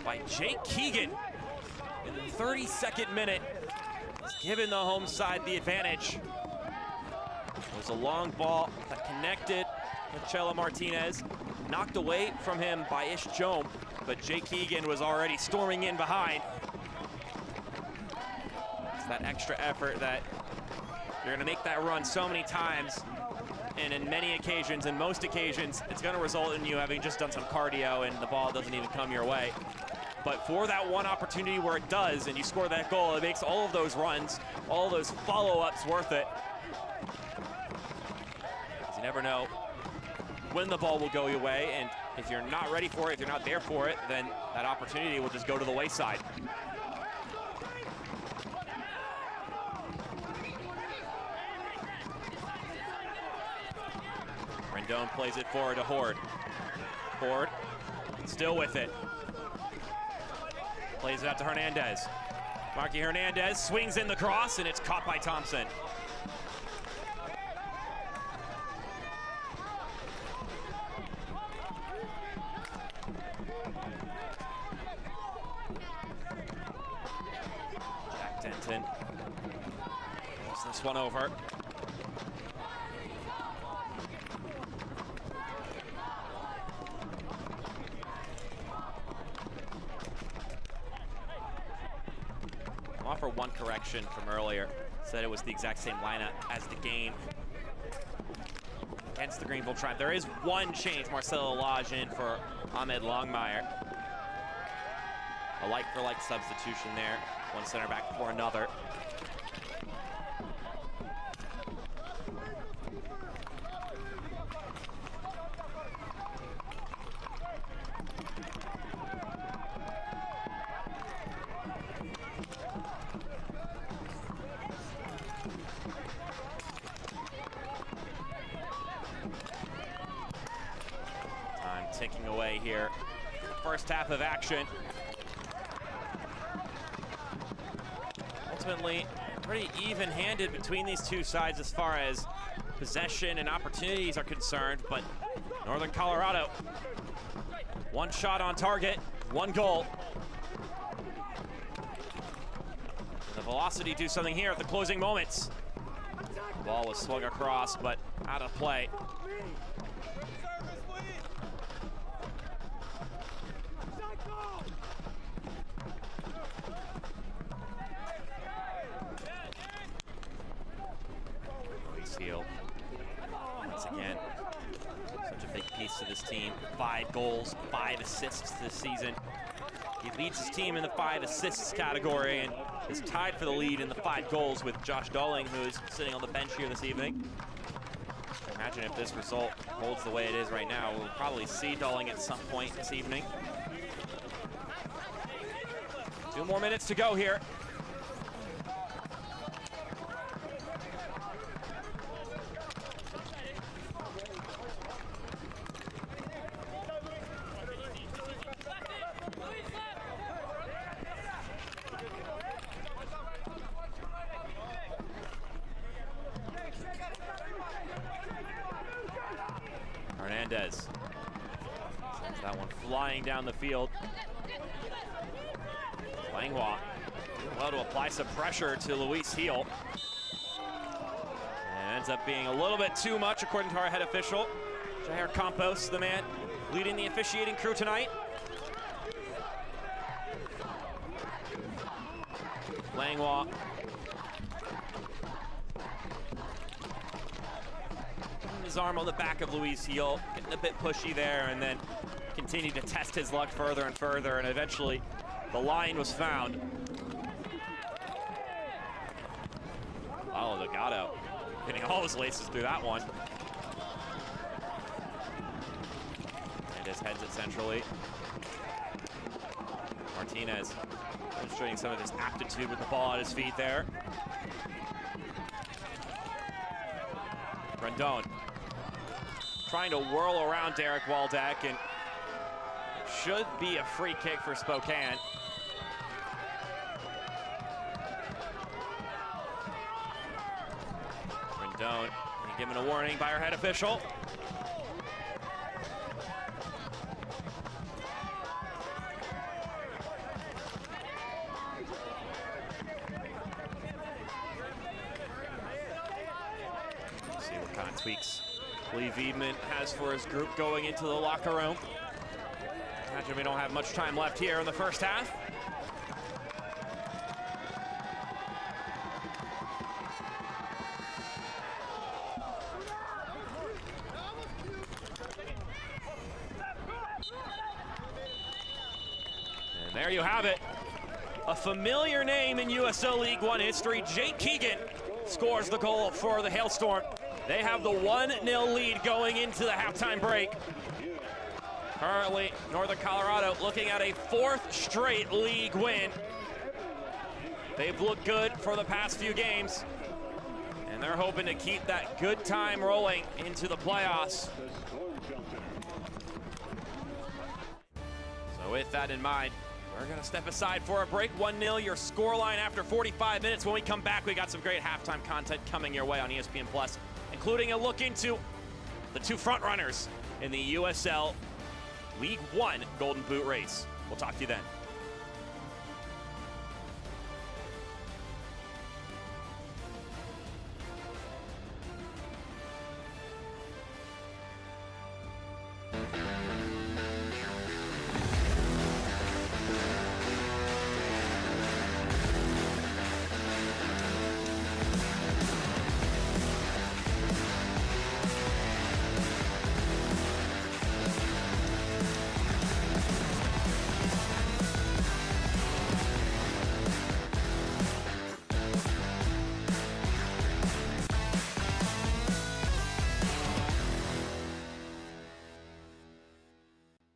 by Jake Keegan in the 32nd minute. He's given the home side the advantage. It was a long ball that connected with Chela Martinez, knocked away from him by Ish Jome, but Jake Keegan was already storming in behind. It's that extra effort that you're gonna make that run so many times, and in many occasions, in most occasions, it's gonna result in you having just done some cardio and the ball doesn't even come your way. But for that one opportunity where it does, and you score that goal, it makes all of those runs, all those follow-ups worth it. Because you never know when the ball will go your way, and if you're not ready for it, if you're not there for it, then that opportunity will just go to the wayside. Rendon plays it forward to Horde. Horde still with it. Plays it out to Hernandez. Marky Hernandez swings in the cross, and it's caught by Thompson. Jack Denton moves this one over. I'll offer one correction from earlier. Said it was the exact same lineup as the game against the Greenville Tribe. There is one change. Marcelo Lodge in for Ahmed Longmire. A like-for-like substitution there. One center back for another. ticking away here. First half of action. Ultimately, pretty even-handed between these two sides as far as possession and opportunities are concerned, but Northern Colorado, one shot on target, one goal. The velocity do something here at the closing moments. The ball was swung across, but out of play. Once again, such a big piece to this team. 5 goals, 5 assists this season. He leads his team in the 5 assists category and is tied for the lead in the 5 goals with Josh Dolling, who is sitting on the bench here this evening. Imagine if this result holds the way it is right now. We'll probably see Dolling at some point this evening. 2 more minutes to go here. Hernandez sends that one flying down the field. Langlois doing well to apply some pressure to Luis Heel. And ends up being a little bit too much, according to our head official. Jair Campos, the man leading the officiating crew tonight. Langlois. His arm on the back of Luis Heel, getting a bit pushy there, and then continued to test his luck further and further, and eventually the line was found. Paulo Delgado hitting all his laces through that one. And his heads it centrally. Martinez demonstrating some of his aptitude with the ball at his feet there. Rendon trying to whirl around Derek Waldeck, and should be a free kick for Spokane. Rendon given a warning by our head official. See what kind of tweaks Lee Wiedemann has for his group going into the locker room. Imagine we don't have much time left here in the first half. And there you have it. A familiar name in USL League One history. Jake Keegan scores the goal for the Hailstorm. They have the 1-0 lead going into the halftime break. Currently, Northern Colorado looking at a 4th straight league win. They've looked good for the past few games, and they're hoping to keep that good time rolling into the playoffs. So with that in mind, we're going to step aside for a break. 1-0, your scoreline after 45 minutes. When we come back, we got some great halftime content coming your way on ESPN+, including a look into the 2 frontrunners in the USL League One Golden Boot race. We'll talk to you then.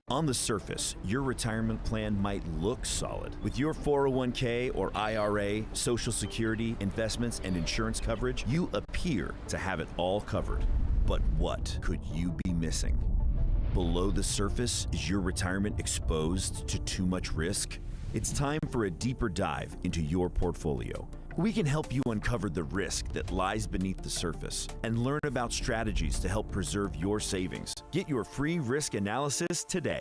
On the surface, your retirement plan might look solid. With your 401k or IRA, Social Security, investments, and insurance coverage, you appear to have it all covered. But what could you be missing? Below the surface, is your retirement exposed to too much risk? It's time for a deeper dive into your portfolio. We can help you uncover the risk that lies beneath the surface and learn about strategies to help preserve your savings. Get your free risk analysis today.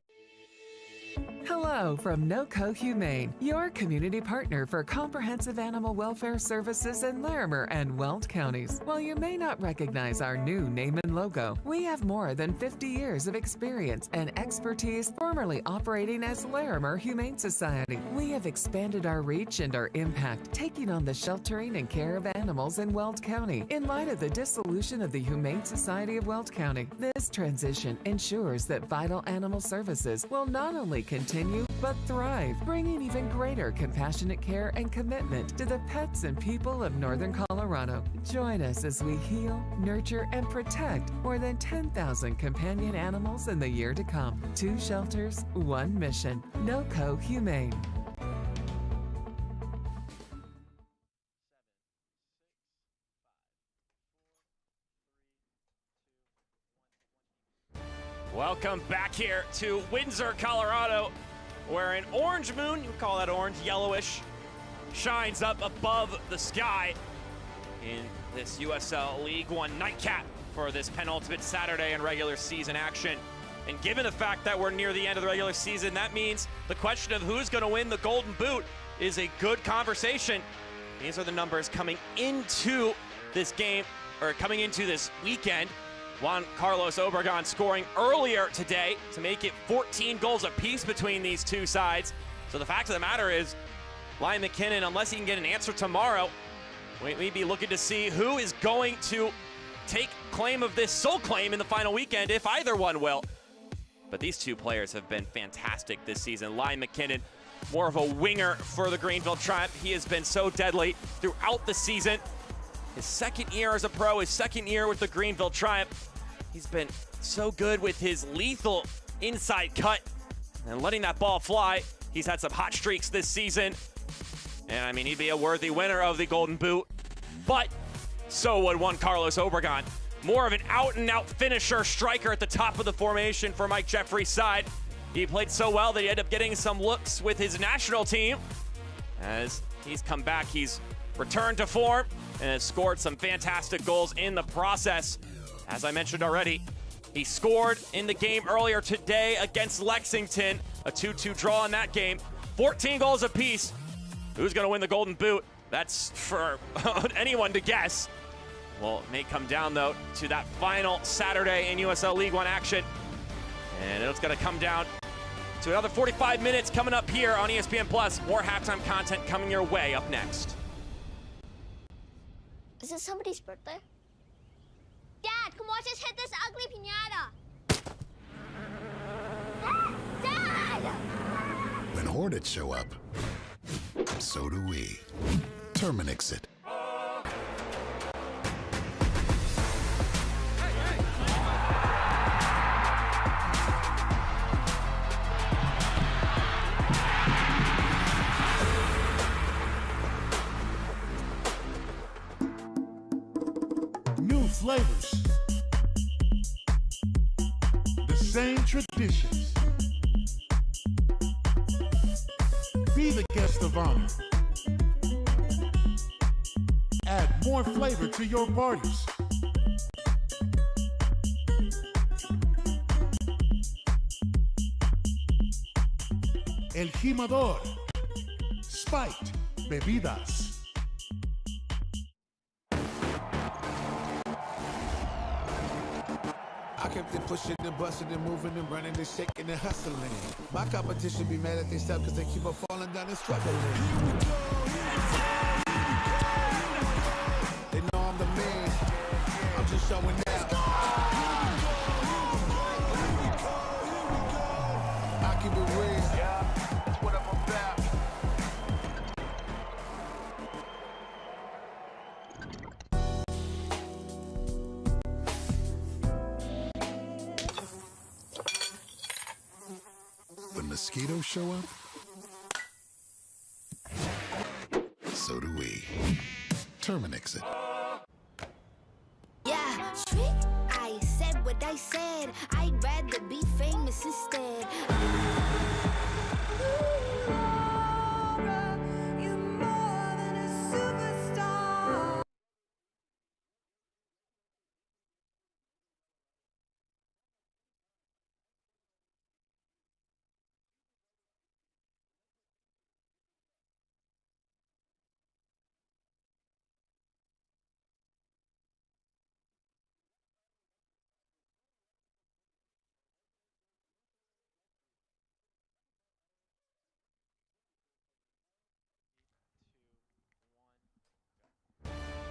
Hello from NOCO Humane, your community partner for comprehensive animal welfare services in Larimer and Weld counties. While you may not recognize our new name and logo, we have more than 50 years of experience and expertise formerly operating as Larimer Humane Society. We have expanded our reach and our impact, taking on the sheltering and care of animals in Weld County in light of the dissolution of the Humane Society of Weld County. This transition ensures that vital animal services will not only continue but thrive, bringing even greater compassionate care and commitment to the pets and people of Northern Colorado. Join us as we heal, nurture, and protect more than 10,000 companion animals in the year to come. 2 shelters, 1 mission. NOCO Humane. Welcome back here to Windsor, Colorado, where an orange moon, you call that orange, yellowish, shines up above the sky in this USL League One nightcap for this penultimate Saturday in regular season action. And given the fact that we're near the end of the regular season, that means the question of who's going to win the Golden Boot is a good conversation. These are the numbers coming into this game, or coming into this weekend. Juan Carlos Obregon scoring earlier today to make it 14 goals apiece between these two sides. So the fact of the matter is, Ryan McKinnon, unless he can get an answer tomorrow, we may be looking to see who is going to take claim of this sole claim in the final weekend, if either one will. But these two players have been fantastic this season. Ryan McKinnon, more of a winger for the Greenville Triumph. He has been so deadly throughout the season. His second year as a pro, his second year with the Greenville Triumph. He's been so good with his lethal inside cut and letting that ball fly. He's had some hot streaks this season. And I mean, he'd be a worthy winner of the Golden Boot, but so would Juan Carlos Obregon. More of an out-and-out finisher, striker at the top of the formation for Mike Jeffrey's side. He played so well that he ended up getting some looks with his national team. As he's come back, he's returned to form and has scored some fantastic goals in the process. As I mentioned already, he scored in the game earlier today against Lexington, a 2-2 draw in that game. 14 goals apiece. Who's going to win the Golden Boot? That's for anyone to guess. Well, it may come down, though, to that final Saturday in USL League One action. And it's going to come down to another 45 minutes coming up here on ESPN+. More halftime content coming your way up next. Is it somebody's birthday? Dad, come watch us hit this ugly piñata. Dad! When Hornets show up, so do we. Terminix it. New flavors, the same traditions. Be the guest of honor. Add more flavor to your parties. El Jimador, spiked bebidas. I kept it pushing and busting and moving and running and shaking and hustling. My competition be mad at themselves because they keep on falling down and struggling. They know I'm the man. I'm just showing out. I keep it real. That's what I'm about. When mosquitoes show up, so do we. Terminix it. Yeah, I said what I said. I'd rather be famous promise instead.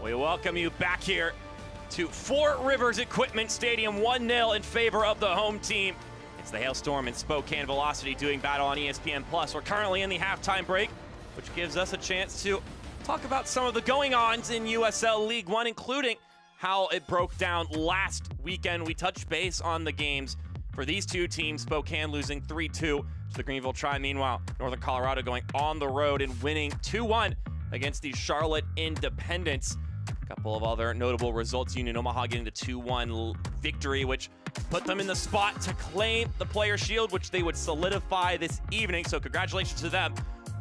We welcome you back here to Fort Rivers Equipment Stadium, 1-0 in favor of the home team. It's the Hailstorm and Spokane Velocity doing battle on ESPN+. We're currently in the halftime break, which gives us a chance to talk about some of the going-ons in USL League One, including how it broke down last weekend. We touched base on the games for these two teams, Spokane losing 3-2 to the Greenville Tri. Meanwhile, Northern Colorado going on the road and winning 2-1 against the Charlotte Independents. A couple of other notable results. Union Omaha getting the 2-1 victory, which put them in the spot to claim the Player Shield, which they would solidify this evening. So congratulations to them.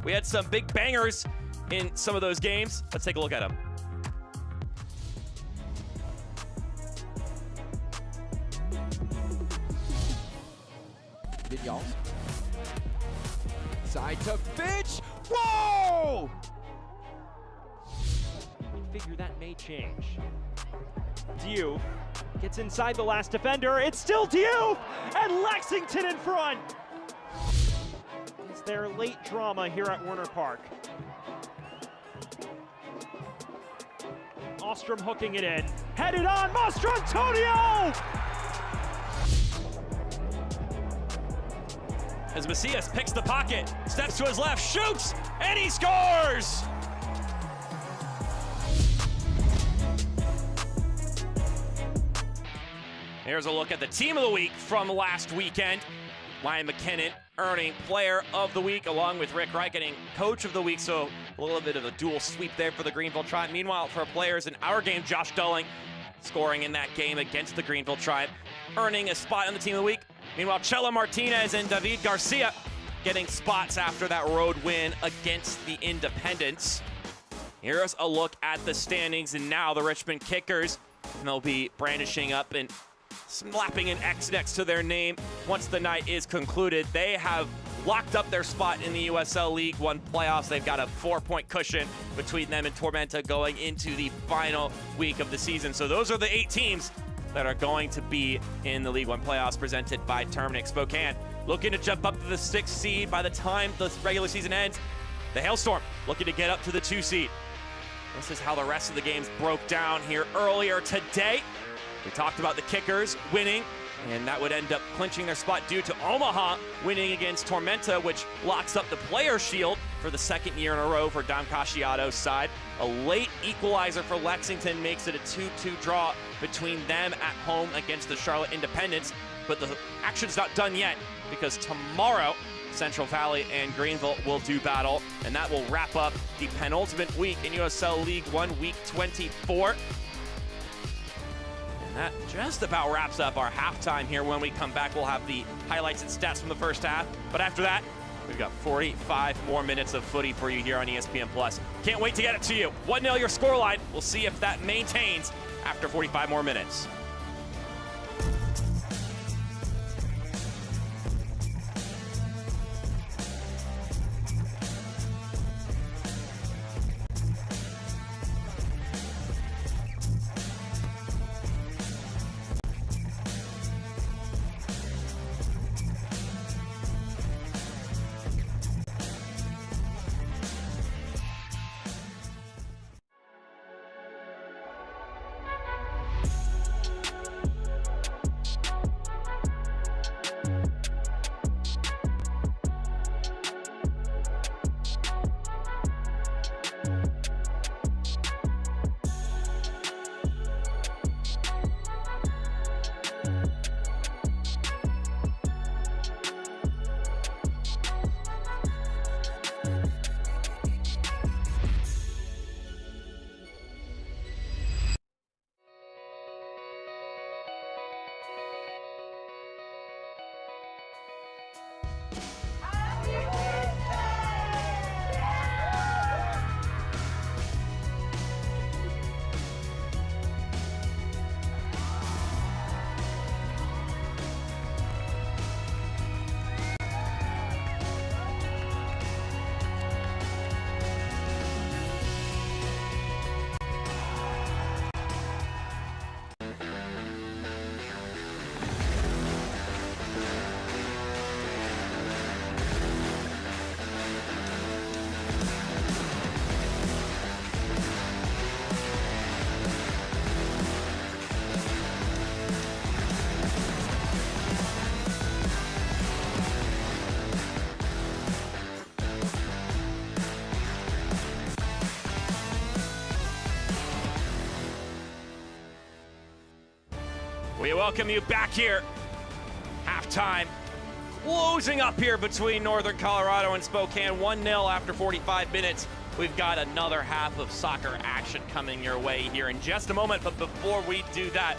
We had some big bangers in some of those games. Let's take a look at them. Vinyals. Side to Finch. Whoa! Figure that may change. Diouf gets inside the last defender. It's still Diouf and Lexington in front. It's their late drama here at Warner Park. Ostrom hooking it in. Headed on, Mastrantonio! As Macias picks the pocket, steps to his left, shoots, and he scores! Here's a look at the team of the week from last weekend. Ryan McKinnon earning player of the week, along with Rick Wright getting coach of the week, so a little bit of a dual sweep there for the Greenville Tribe. Meanwhile, for players in our game, Josh Dulling scoring in that game against the Greenville Tribe, earning a spot on the team of the week. Meanwhile, Chela Martinez and David Garcia getting spots after that road win against the Independents. Here's a look at the standings, and now the Richmond Kickers, and they'll be brandishing up and slapping an X next to their name once the night is concluded. They have locked up their spot in the USL League One playoffs. They've got a 4-point cushion between them and Tormenta going into the final week of the season. So those are the 8 teams that are going to be in the League One playoffs presented by Terminix. Spokane looking to jump up to the 6th seed by the time the regular season ends. The Hailstorm looking to get up to the 2 seed. This is how the rest of the games broke down here earlier today. We talked about the Kickers winning, and that would end up clinching their spot due to Omaha winning against Tormenta, which locks up the Player Shield for the 2nd year in a row for Dom Casciato's side. A late equalizer for Lexington makes it a 2-2 draw between them at home against the Charlotte Independents, but the action's not done yet because tomorrow Central Valley and Greenville will do battle, and that will wrap up the penultimate week in USL League One, week 24. That just about wraps up our halftime here. When we come back, we'll have the highlights and stats from the first half. But after that, we've got 45 more minutes of footy for you here on ESPN+. Can't wait to get it to you. 1-0 your scoreline. We'll see if that maintains after 45 more minutes. welcome you back here. Halftime closing up here between Northern Colorado and Spokane. 1-0 after 45 minutes. We've got another half of soccer action coming your way here in just a moment. But before we do that,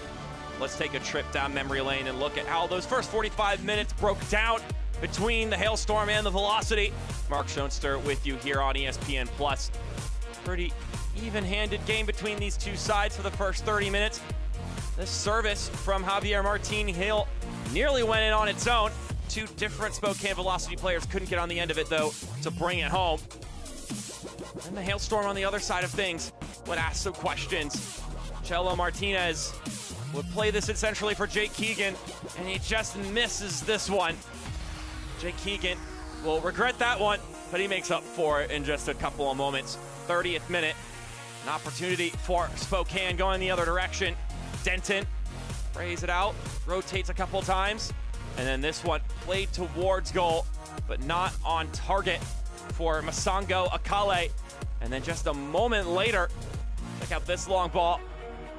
let's take a trip down memory lane and look at how those first 45 minutes broke down between the Hailstorm and the Velocity. Mark Schoenster with you here on ESPN+. Pretty even-handed game between these two sides for the first 30 minutes. This service from Javier Martin Hill nearly went in on its own. Two different Spokane Velocity players couldn't get on the end of it, though, to bring it home. And the Hailstorm on the other side of things would ask some questions. Chelo Martinez would play this essentially for Jake Keegan, and he just misses this one. Jake Keegan will regret that one, but he makes up for it in just a couple of moments. 30th minute, an opportunity for Spokane going the other direction. Denton sprays it out, rotates a couple times, and then this one played towards goal, but not on target for Masango Akale. And then just a moment later, check out this long ball.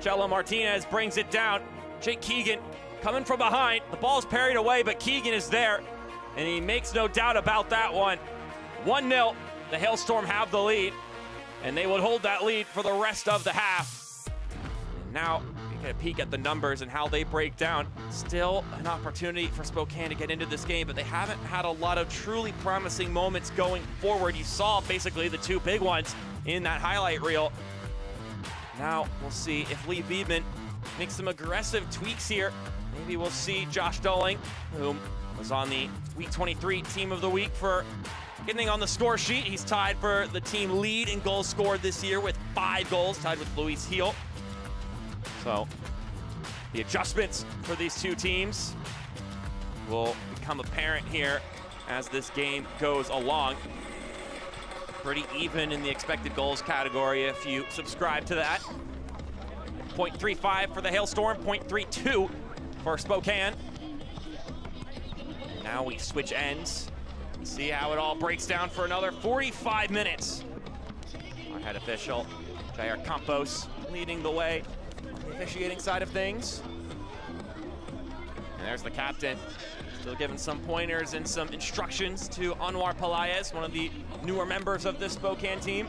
Chelo Martinez brings it down. Jake Keegan coming from behind. The ball's parried away, but Keegan is there, and he makes no doubt about that one. 1-0, the Hailstorm have the lead, and they would hold that lead for the rest of the half. And now we get a peek at the numbers and how they break down. Still an opportunity for Spokane to get into this game, but they haven't had a lot of truly promising moments going forward. You saw basically the two big ones in that highlight reel. Now we'll see if Lee Beedman makes some aggressive tweaks here. Maybe we'll see Josh Dolling, who was on the Week 23 Team of the Week for getting on the score sheet. He's tied for the team lead in goals scored this year with 5 goals, tied with Luis Heel. So the adjustments for these two teams will become apparent here as this game goes along. Pretty even in the expected goals category if you subscribe to that. 0.35 for the Hailstorm, 0.32 for Spokane. Now we switch ends. See how it all breaks down for another 45 minutes. Our head official, Jair Campos, leading the way on the officiating side of things. And there's the captain, still giving some pointers and some instructions to Anwar Pelaez, one of the newer members of this Spokane team.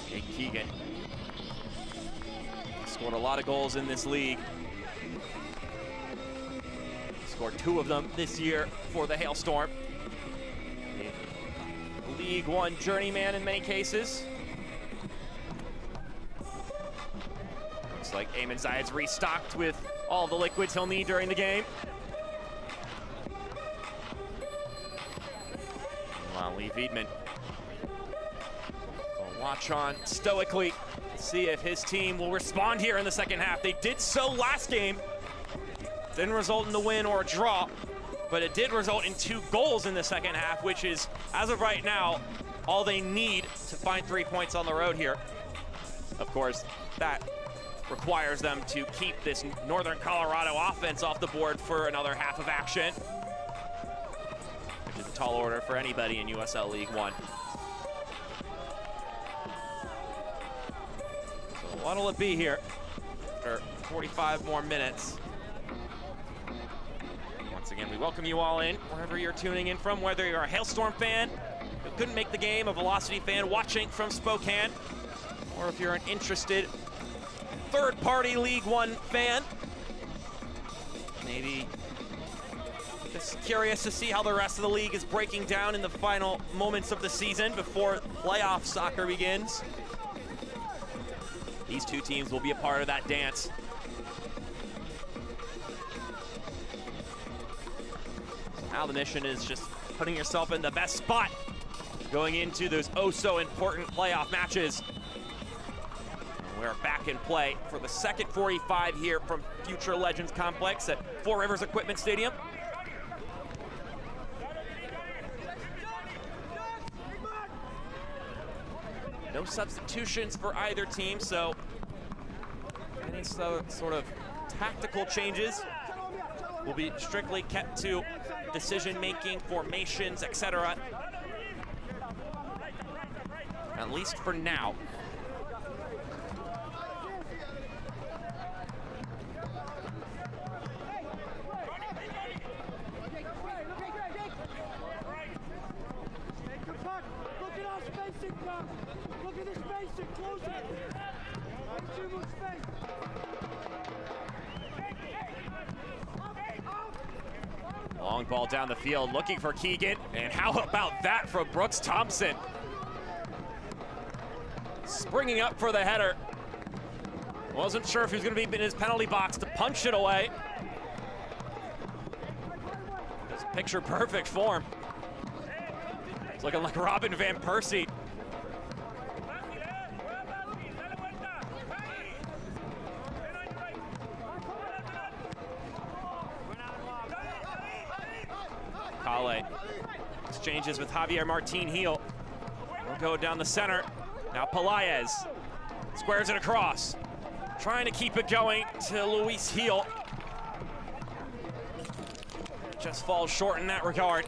Jake Keegan scored a lot of goals in this league. Scored 2 of them this year for the Hailstorm. The League One journeyman in many cases. Looks like Eamon Zayed's restocked with all the liquids he'll need during the game. Meanwhile, Lee Veidman will watch on stoically to see if his team will respond here in the second half. They did so last game. Didn't result in the win or a draw, but it did result in 2 goals in the second half, which is, as of right now, all they need to find 3 points on the road here. Of course, that requires them to keep this Northern Colorado offense off the board for another half of action, which is a tall order for anybody in USL League One. So what'll it be here after 45 more minutes? Once again, we welcome you all in, wherever you're tuning in from, whether you're a Hailstorm fan who couldn't make the game, a Velocity fan watching from Spokane, or if you're an interested third-party League One fan, maybe just curious to see how the rest of the league is breaking down in the final moments of the season before playoff soccer begins. These two teams will be a part of that dance. Now the mission is just putting yourself in the best spot going into those oh-so-important playoff matches. And we're back in play for the second 45 here from Future Legends Complex at Four Rivers Equipment Stadium. No substitutions for either team, so any sort of tactical changes will be strictly kept to decision-making, formations, etc. At least for now. ball down the field, looking for Keegan. And how about that from Brooks Thompson? Springing up for the header. Wasn't sure if he was going to be in his penalty box to punch it away. Just picture perfect form. It's looking like Robin Van Persie. Kale exchanges with Javier Martin Heel. Will go down the center. Now Pelaez squares it across. Trying to keep it going to Luis Heel. Just falls short in that regard.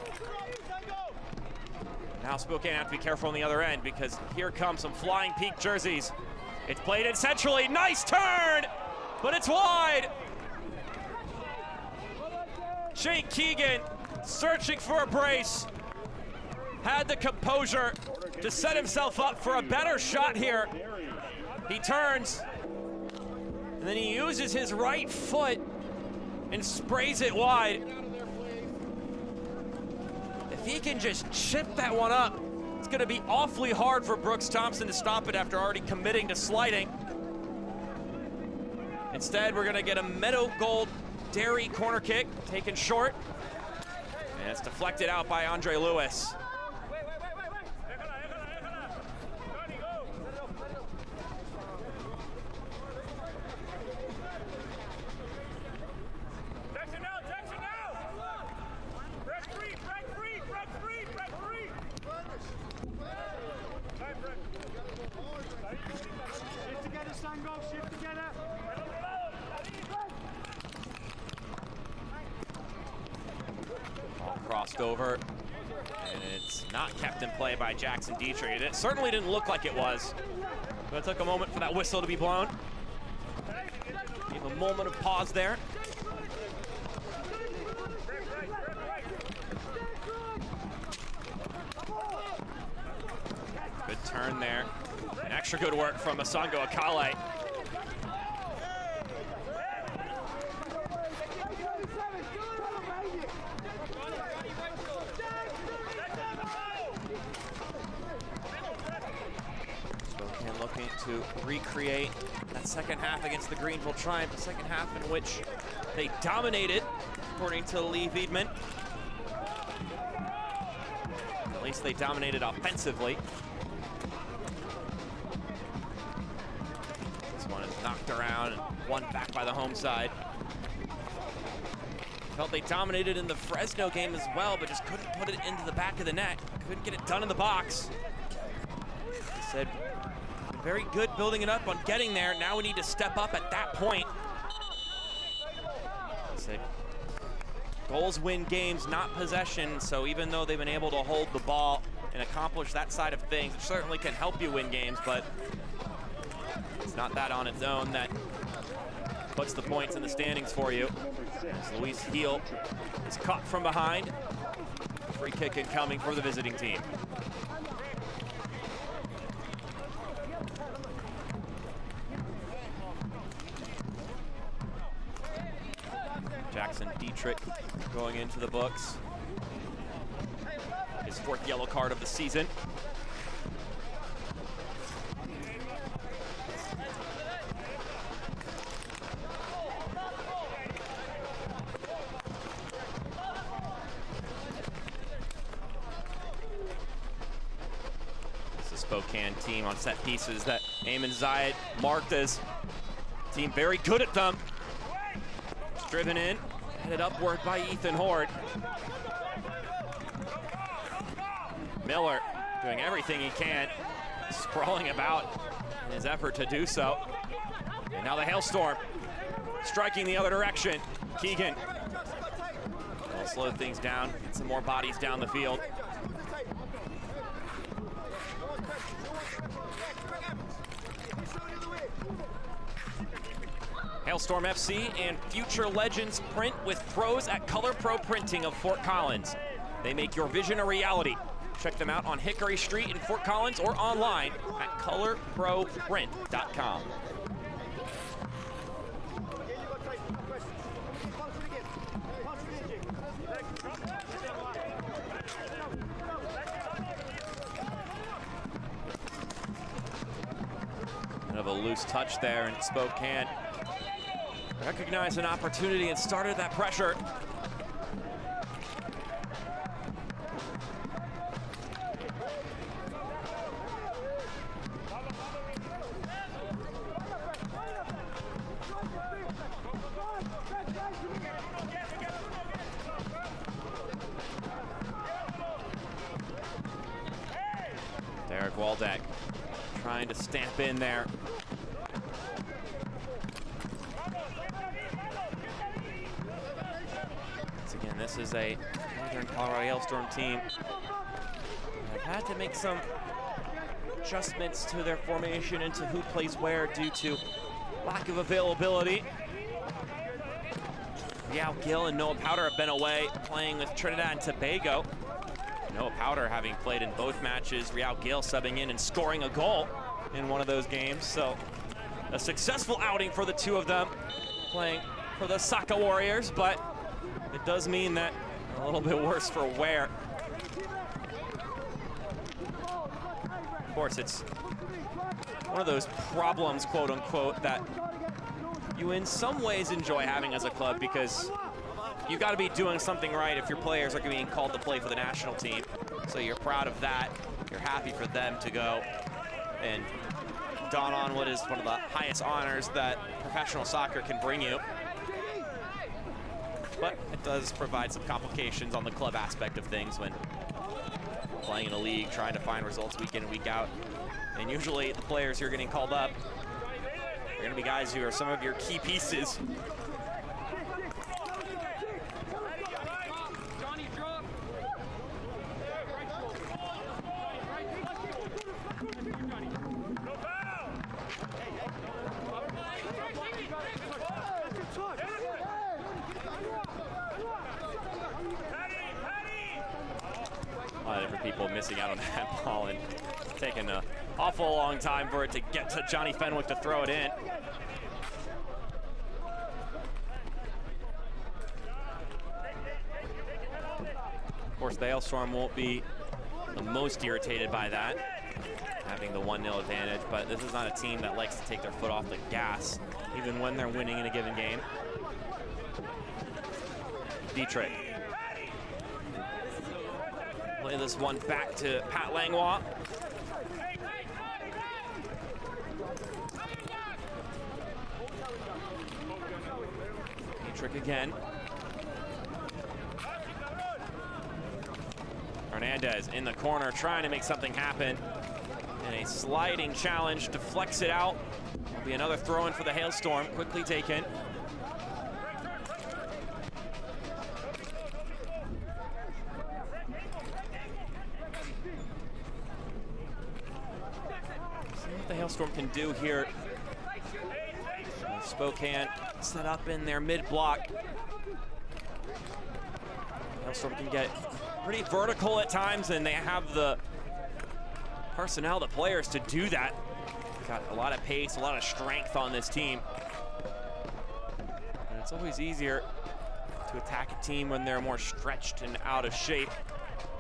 Now Spokane have to be careful on the other end because here come some flying peak jerseys. It's played in centrally, nice turn, but it's wide. Jake Keegan searching for a brace. Had the composure to set himself up for a better shot here. He turns, and then he uses his right foot and sprays it wide. If he can just chip that one up, it's gonna be awfully hard for Brooks Thompson to stop it after already committing to sliding. Instead, we're gonna get a Meadow Gold Dairy corner kick, taken short. And it's deflected out by Andre Lewis. Crossed over, and it's not kept in play by Jackson Dietrich. It certainly didn't look like it was, but it took a moment for that whistle to be blown. Gave a moment of pause there. Good turn there. And extra good work from Asango Akale. Spokane looking to recreate that second half against the Greenville Triumph, the second half in which they dominated, according to Lee Wiedman. At least they dominated offensively. This one is knocked around and won back by the home side. Felt they dominated in the Fresno game as well, but just couldn't put it into the back of the net. Couldn't get it done in the box. He said, very good building it up on getting there. Now we need to step up at that point. He said, goals win games, not possession. So even though they've been able to hold the ball and accomplish that side of things, it certainly can help you win games, but it's not that on its own that puts the points in the standings for you. As Luis Heel is caught from behind. Free kick incoming for the visiting team. Jackson Dietrich going into the books. His fourth yellow card of the season. Spokane team on set pieces that Eamon Zayed marked as team very good at them. Driven in, headed upward by Ethan Horde. Miller doing everything he can, sprawling about in his effort to do so. And now the Hailstorm striking the other direction. Keegan will slow things down, get some more bodies down the field. Hailstorm FC and Future Legends print with pros at Color Pro Printing of Fort Collins. They make your vision a reality. Check them out on Hickory Street in Fort Collins or online at colorproprint.com. of a loose touch there, and Spokane recognized an opportunity and started that pressure. Derek Waldeck trying to stamp in there. Once again, this is a Northern Colorado Hailstorm team that had to make some adjustments to their formation into who plays where due to lack of availability. Rial Gill and Noah Powder have been away playing with Trinidad and Tobago. Noah Powder having played in both matches, Rial Gill subbing in and scoring a goal in one of those games. So a successful outing for the two of them playing for the Saka Warriors, but it does mean that a little bit worse for Ware. Of course, it's one of those problems, quote unquote, that you in some ways enjoy having as a club, because you got to be doing something right if your players are being called to play for the national team. So you're proud of that. You're happy for them to go and don on what is one of the highest honors that professional soccer can bring you. But it does provide some complications on the club aspect of things when playing in a league, trying to find results week in and week out. And usually the players who are getting called up are going to be guys who are some of your key pieces. A lot of different people missing out on that ball and taking an awful long time for it to get to Johnny Fenwick to throw it in. Of course, the Hailstorm won't be the most irritated by that, having the 1-0 advantage, but this is not a team that likes to take their foot off the gas, even when they're winning in a given game. Dietrich. Play this one back to Pat Langlois. Dietrich again. Hernandez in the corner trying to make something happen. And a sliding challenge deflects it out. Will be another throw-in for the Hailstorm, quickly taken. The Hailstorm can do here. Spokane set up in their mid-block. Hailstorm can get pretty vertical at times, and they have the personnel, the players, to do that. Got a lot of pace, a lot of strength on this team. And it's always easier to attack a team when they're more stretched and out of shape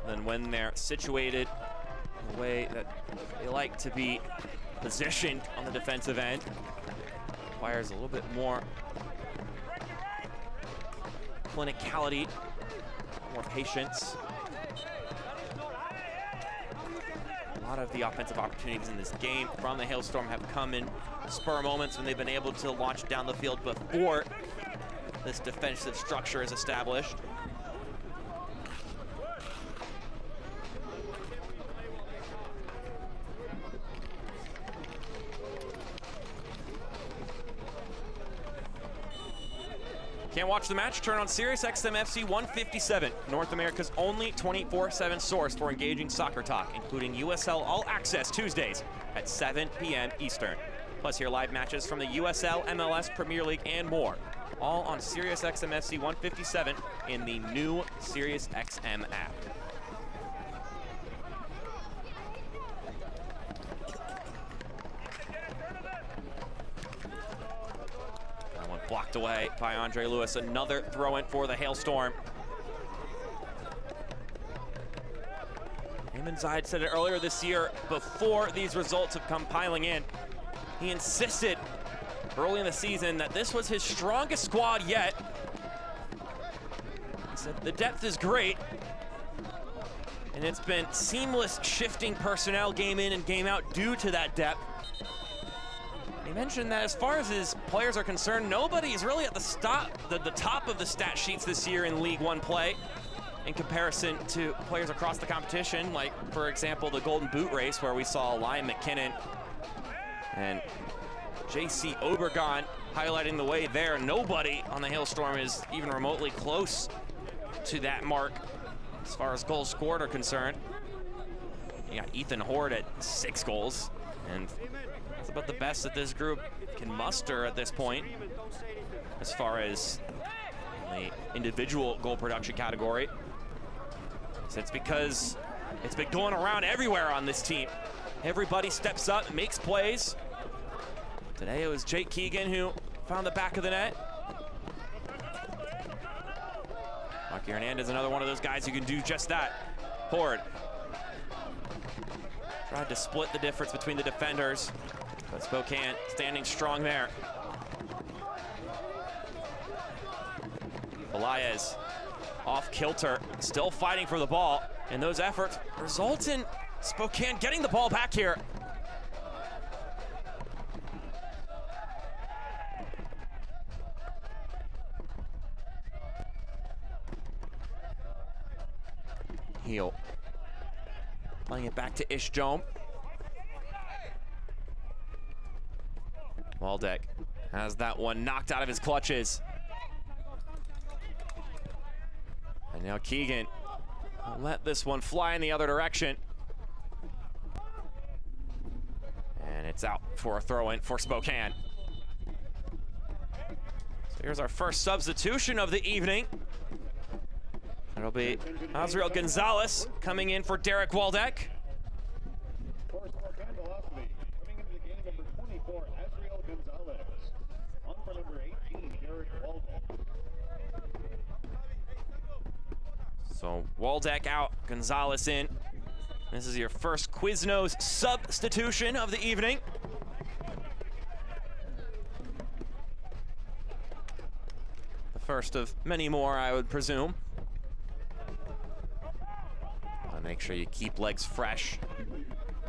than when they're situated in the way that they like to be positioned on the defensive end. Requires a little bit more clinicality, more patience. A lot of the offensive opportunities in this game from the Hailstorm have come in spur moments when they've been able to launch down the field before this defensive structure is established. Can't watch the match? Turn on SiriusXM FC 157, North America's only 24/7 source for engaging soccer talk, including USL All Access Tuesdays at 7 p.m. Eastern. Plus hear live matches from the USL, MLS, Premier League, and more. All on SiriusXM FC 157 in the new SiriusXM app. Blocked away by Andre Lewis. Another throw-in for the Hailstorm. Eamon Zaid said it earlier this year, before these results have come piling in, he insisted early in the season that this was his strongest squad yet. He said the depth is great, and it's been seamless shifting personnel game in and game out due to that depth. He mentioned that as far as his players are concerned, nobody is really at the top of the stat sheets this year in League One play in comparison to players across the competition, like, for example, the Golden Boot race, where we saw Liam McKinnon and JC Obergon highlighting the way there. Nobody on the Hailstorm is even remotely close to that mark as far as goals scored are concerned. You got Ethan Horde at 6 goals, and that's about the best that this group can muster at this point as far as the individual goal production category. So it's because it's been going around everywhere on this team. Everybody steps up, makes plays. Today it was Jake Keegan who found the back of the net. Rocky Hernandez, another one of those guys who can do just that. Horde tried to split the difference between the defenders, but Spokane standing strong there. Elias off kilter, still fighting for the ball, and those efforts result in Spokane getting the ball back here. Heel playing it back to Ishjome. Waldeck has that one knocked out of his clutches. And now Keegan will let this one fly in the other direction. And it's out for a throw-in for Spokane. So here's our first substitution of the evening. It'll be Azriel Gonzalez coming in for Derek Waldeck. For Spokane Velocity, coming into the game, number 24, Azriel Gonzalez. On for number 18, Derek Waldeck. So Waldeck out, Gonzalez in. This is your first Quiznos substitution of the evening. The first of many more, I would presume. Make sure you keep legs fresh,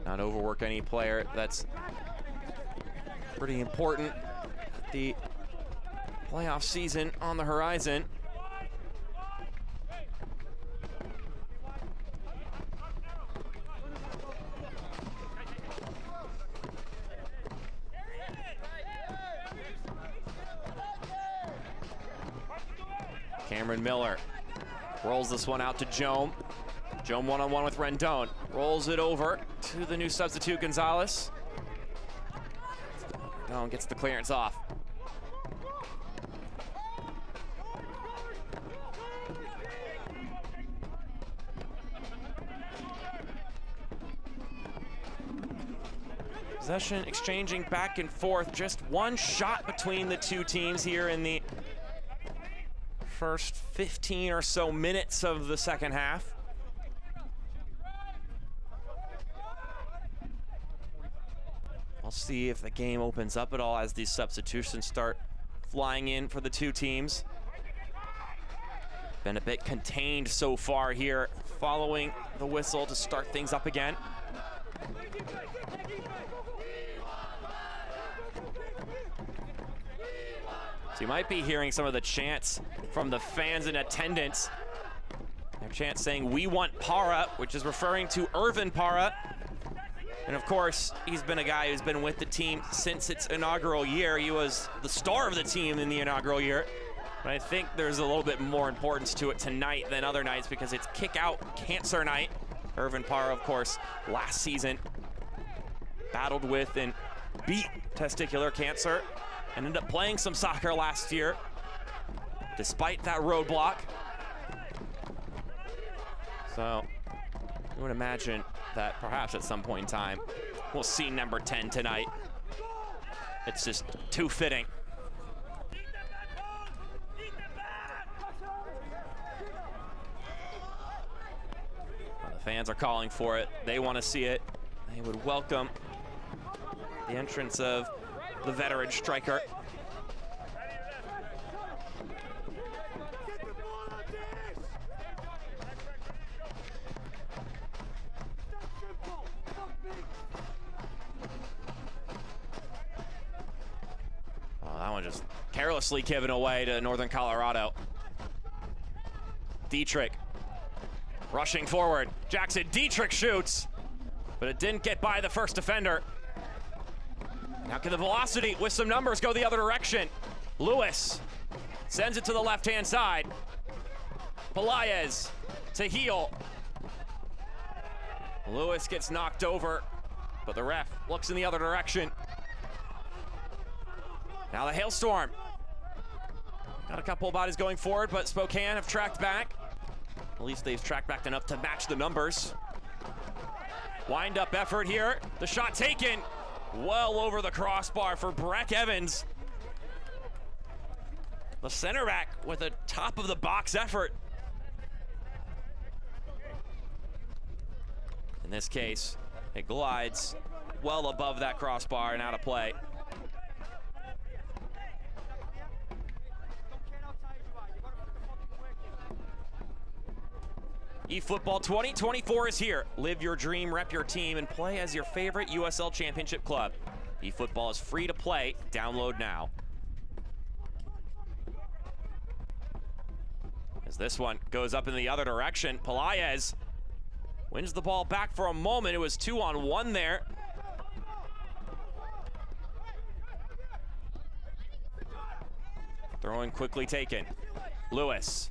not overwork any player. That's pretty important. The playoff season on the horizon. Cameron Miller rolls this one out to Jome. Jome one-on-one with Rendon. Rolls it over to the new substitute, Gonzalez. Rendon gets the clearance off. Possession exchanging back and forth. Just one shot between the two teams here in the first 15 or so minutes of the second half. We'll see if the game opens up at all as these substitutions start flying in for the two teams. Been a bit contained so far here, following the whistle to start things up again. So you might be hearing some of the chants from the fans in attendance. Their chants saying, "We want Para," which is referring to Irvin Para. And of course, he's been a guy who's been with the team since its inaugural year. He was the star of the team in the inaugural year. But I think there's a little bit more importance to it tonight than other nights because it's kick-out cancer night. Irvin Para, of course, last season battled with and beat testicular cancer and ended up playing some soccer last year despite that roadblock. So I would imagine that perhaps at some point in time, we'll see number 10 tonight. It's just too fitting. Well, the fans are calling for it. They want to see it. They would welcome the entrance of the veteran striker. Oh, that one just carelessly given away to Northern Colorado. Dietrich rushing forward. Jackson Dietrich shoots, but it didn't get by the first defender. Now can the velocity with some numbers go the other direction? Lewis sends it to the left-hand side. Pelaez to Heel. Lewis gets knocked over, but the ref looks in the other direction. Now the Hailstorm. Got a couple of bodies going forward, but Spokane have tracked back. At least they've tracked back enough to match the numbers. Wind-up effort here. The shot taken well over the crossbar for Breck Evans. The center back with a top-of-the-box effort. In this case, it glides well above that crossbar and out of play. eFootball 2024 is here. Live your dream, rep your team, and play as your favorite USL Championship club. eFootball is free to play. Download now. As this one goes up in the other direction, Pelaez wins the ball back for a moment. It was 2-on-1 there. Throwing quickly taken. Lewis.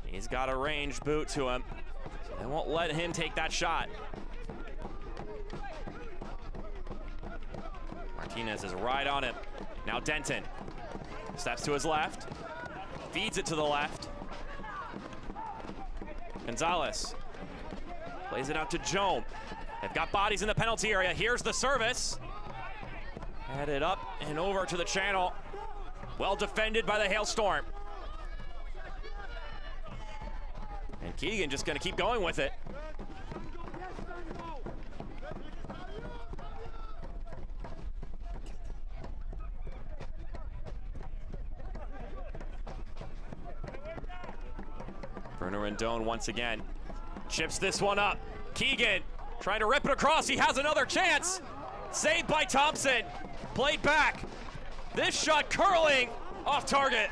He's got a range boot to him. They won't let him take that shot. Martinez is right on him. Now Denton steps to his left, feeds it to the left. Gonzalez plays it out to Jome. They've got bodies in the penalty area. Here's the service. Headed up and over to the channel. Well defended by the Hailstorm. And Keegan just gonna keep going with it. Bruno Rendon once again chips this one up. Keegan trying to rip it across. He has another chance. Saved by Thompson. Played back. This shot curling off target.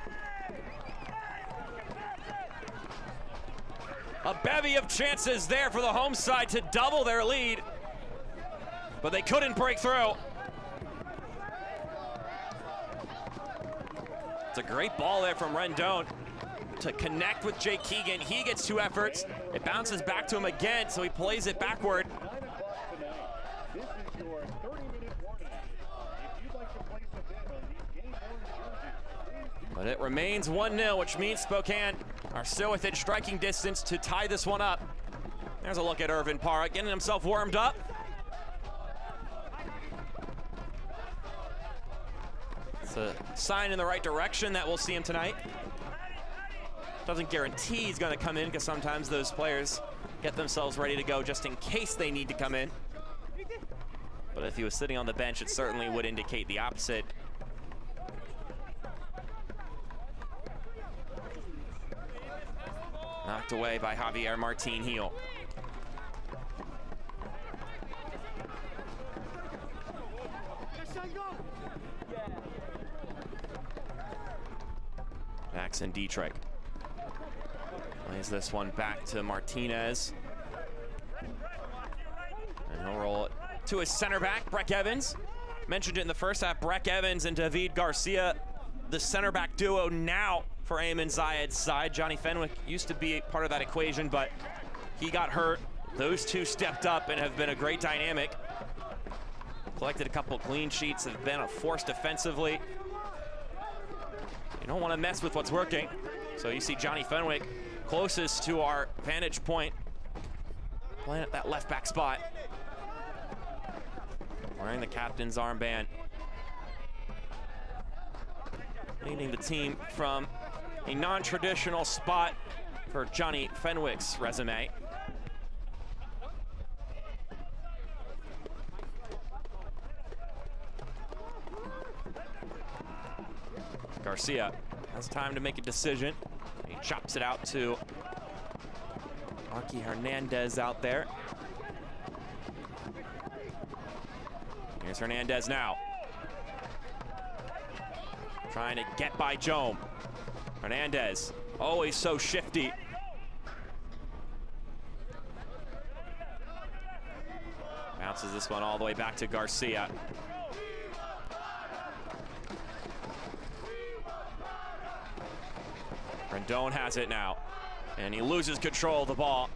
A bevy of chances there for the home side to double their lead, but they couldn't break through. It's a great ball there from Rendon to connect with Jake Keegan. He gets two efforts. It bounces back to him again, so he plays it backward. This is your 30-minute warning. If you'd like to place a bet on these game-worn jerseys, please do. But it remains 1-0, which means Spokane are still within striking distance to tie this one up. There's a look at Irvin Parra getting himself warmed up. It's a sign in the right direction that we'll see him tonight. Doesn't guarantee he's going to come in, because sometimes those players get themselves ready to go just in case they need to come in. But if he was sitting on the bench, it certainly would indicate the opposite. Knocked away by Javier Martin Heel. Jackson Dietrich plays this one back to Martinez. And he'll roll it to his center back, Breck Evans. Mentioned it in the first half, Breck Evans and David Garcia, the center back duo now for Ayman Zayed's side. Johnny Fenwick used to be part of that equation, but he got hurt. Those two stepped up and have been a great dynamic. Collected a couple clean sheets, have been a force defensively. You don't want to mess with what's working. So you see Johnny Fenwick closest to our vantage point, playing at that left back spot. Wearing the captain's armband. Leading the team from a non-traditional spot for Johnny Fenwick's resume. Garcia has time to make a decision. He chops it out to Arky Hernandez out there. Here's Hernandez now. Trying to get by Jome. Hernandez, always so shifty. Bounces this one all the way back to Garcia. Rendon has it now, and he loses control of the ball.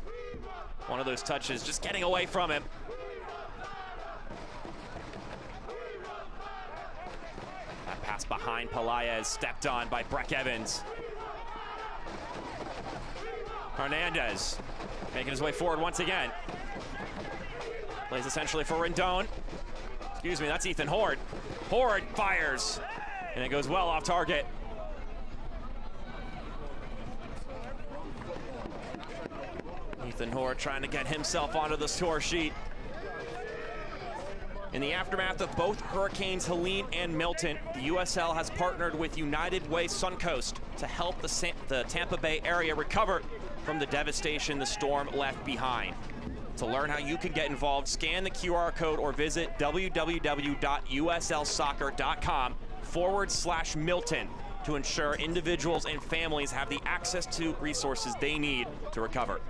One of those touches just getting away from him. That pass behind Pelaez, stepped on by Breck Evans. Hernandez making his way forward once again. Plays essentially for Rendon. Excuse me, that's Ethan Horde. Horde fires, and it goes well off target. Ethan Horde trying to get himself onto the score sheet. In the aftermath of both Hurricanes Helene and Milton, the USL has partnered with United Way Suncoast to help the Tampa Bay area recover from the devastation the storm left behind. To learn how you can get involved, scan the QR code or visit www.uslsoccer.com/Milton to ensure individuals and families have the access to resources they need to recover.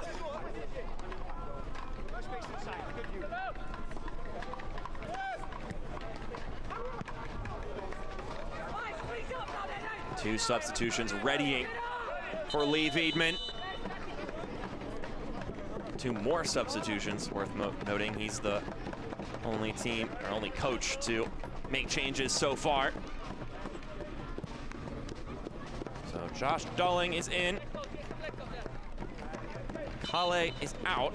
Two substitutions readying for Lee Wiedman. Two more substitutions worth noting. He's the only coach to make changes so far. So Josh Dulling is in. Kale is out.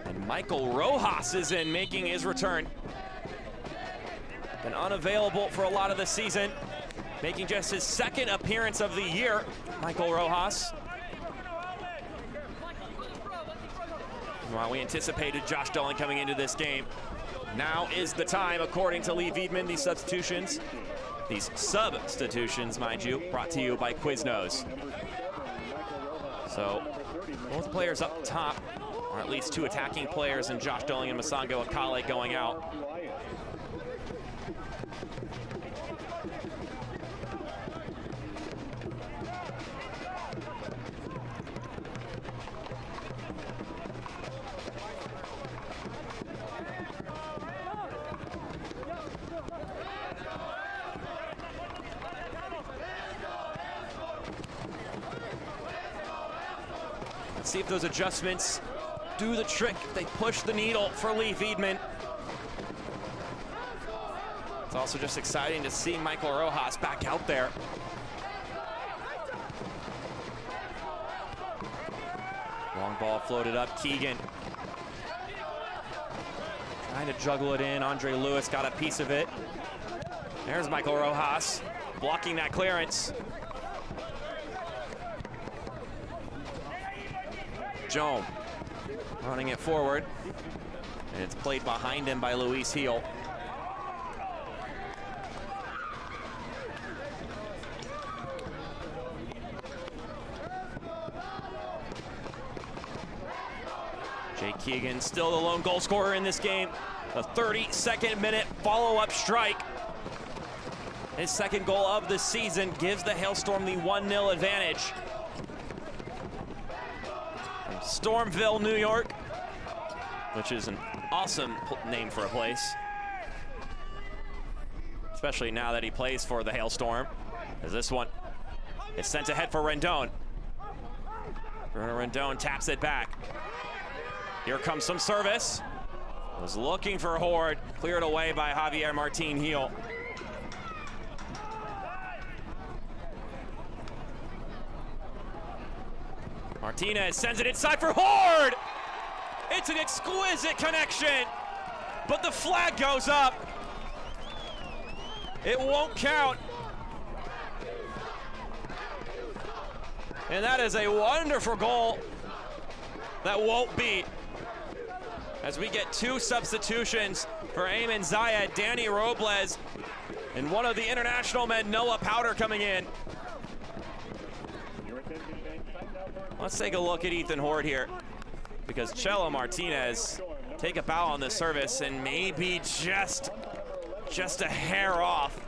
And Michael Rojas is in, making his return. Been unavailable for a lot of the season, making just his second appearance of the year, Michael Rojas. While we anticipated Josh Dulling coming into this game, now is the time, according to Lee Wiedman. These substitutions, mind you, brought to you by Quiznos. So both players up top, or at least two attacking players, and Josh Dulling and Masango Akale going out. Let's see if those adjustments do the trick. They push the needle for Lee Wiedman. It's also just exciting to see Michael Rojas back out there. Long ball floated up, Keegan. Trying to juggle it in, Andre Lewis got a piece of it. There's Michael Rojas, blocking that clearance. Jome running it forward, and it's played behind him by Luis Heel. Jake Keegan still the lone goal scorer in this game. The 32nd minute follow-up strike. His second goal of the season gives the Hailstorm the 1-0 advantage. Stormville, New York, which is an awesome name for a place, especially now that he plays for the Hailstorm. As this one is sent ahead for Rendon. Bruno Rendon taps it back. Here comes some service. Was looking for Horde, cleared away by Javier Martin Heel. Martinez sends it inside for Horde! It's an exquisite connection, but the flag goes up. It won't count. And that is a wonderful goal that won't be. As we get two substitutions for Eamon Zayed, Danny Robles And one of the international men, Noah Powder, coming in. Let's take a look at Ethan Horde here, because Chelo Martinez take a bow on the service and maybe just a hair off.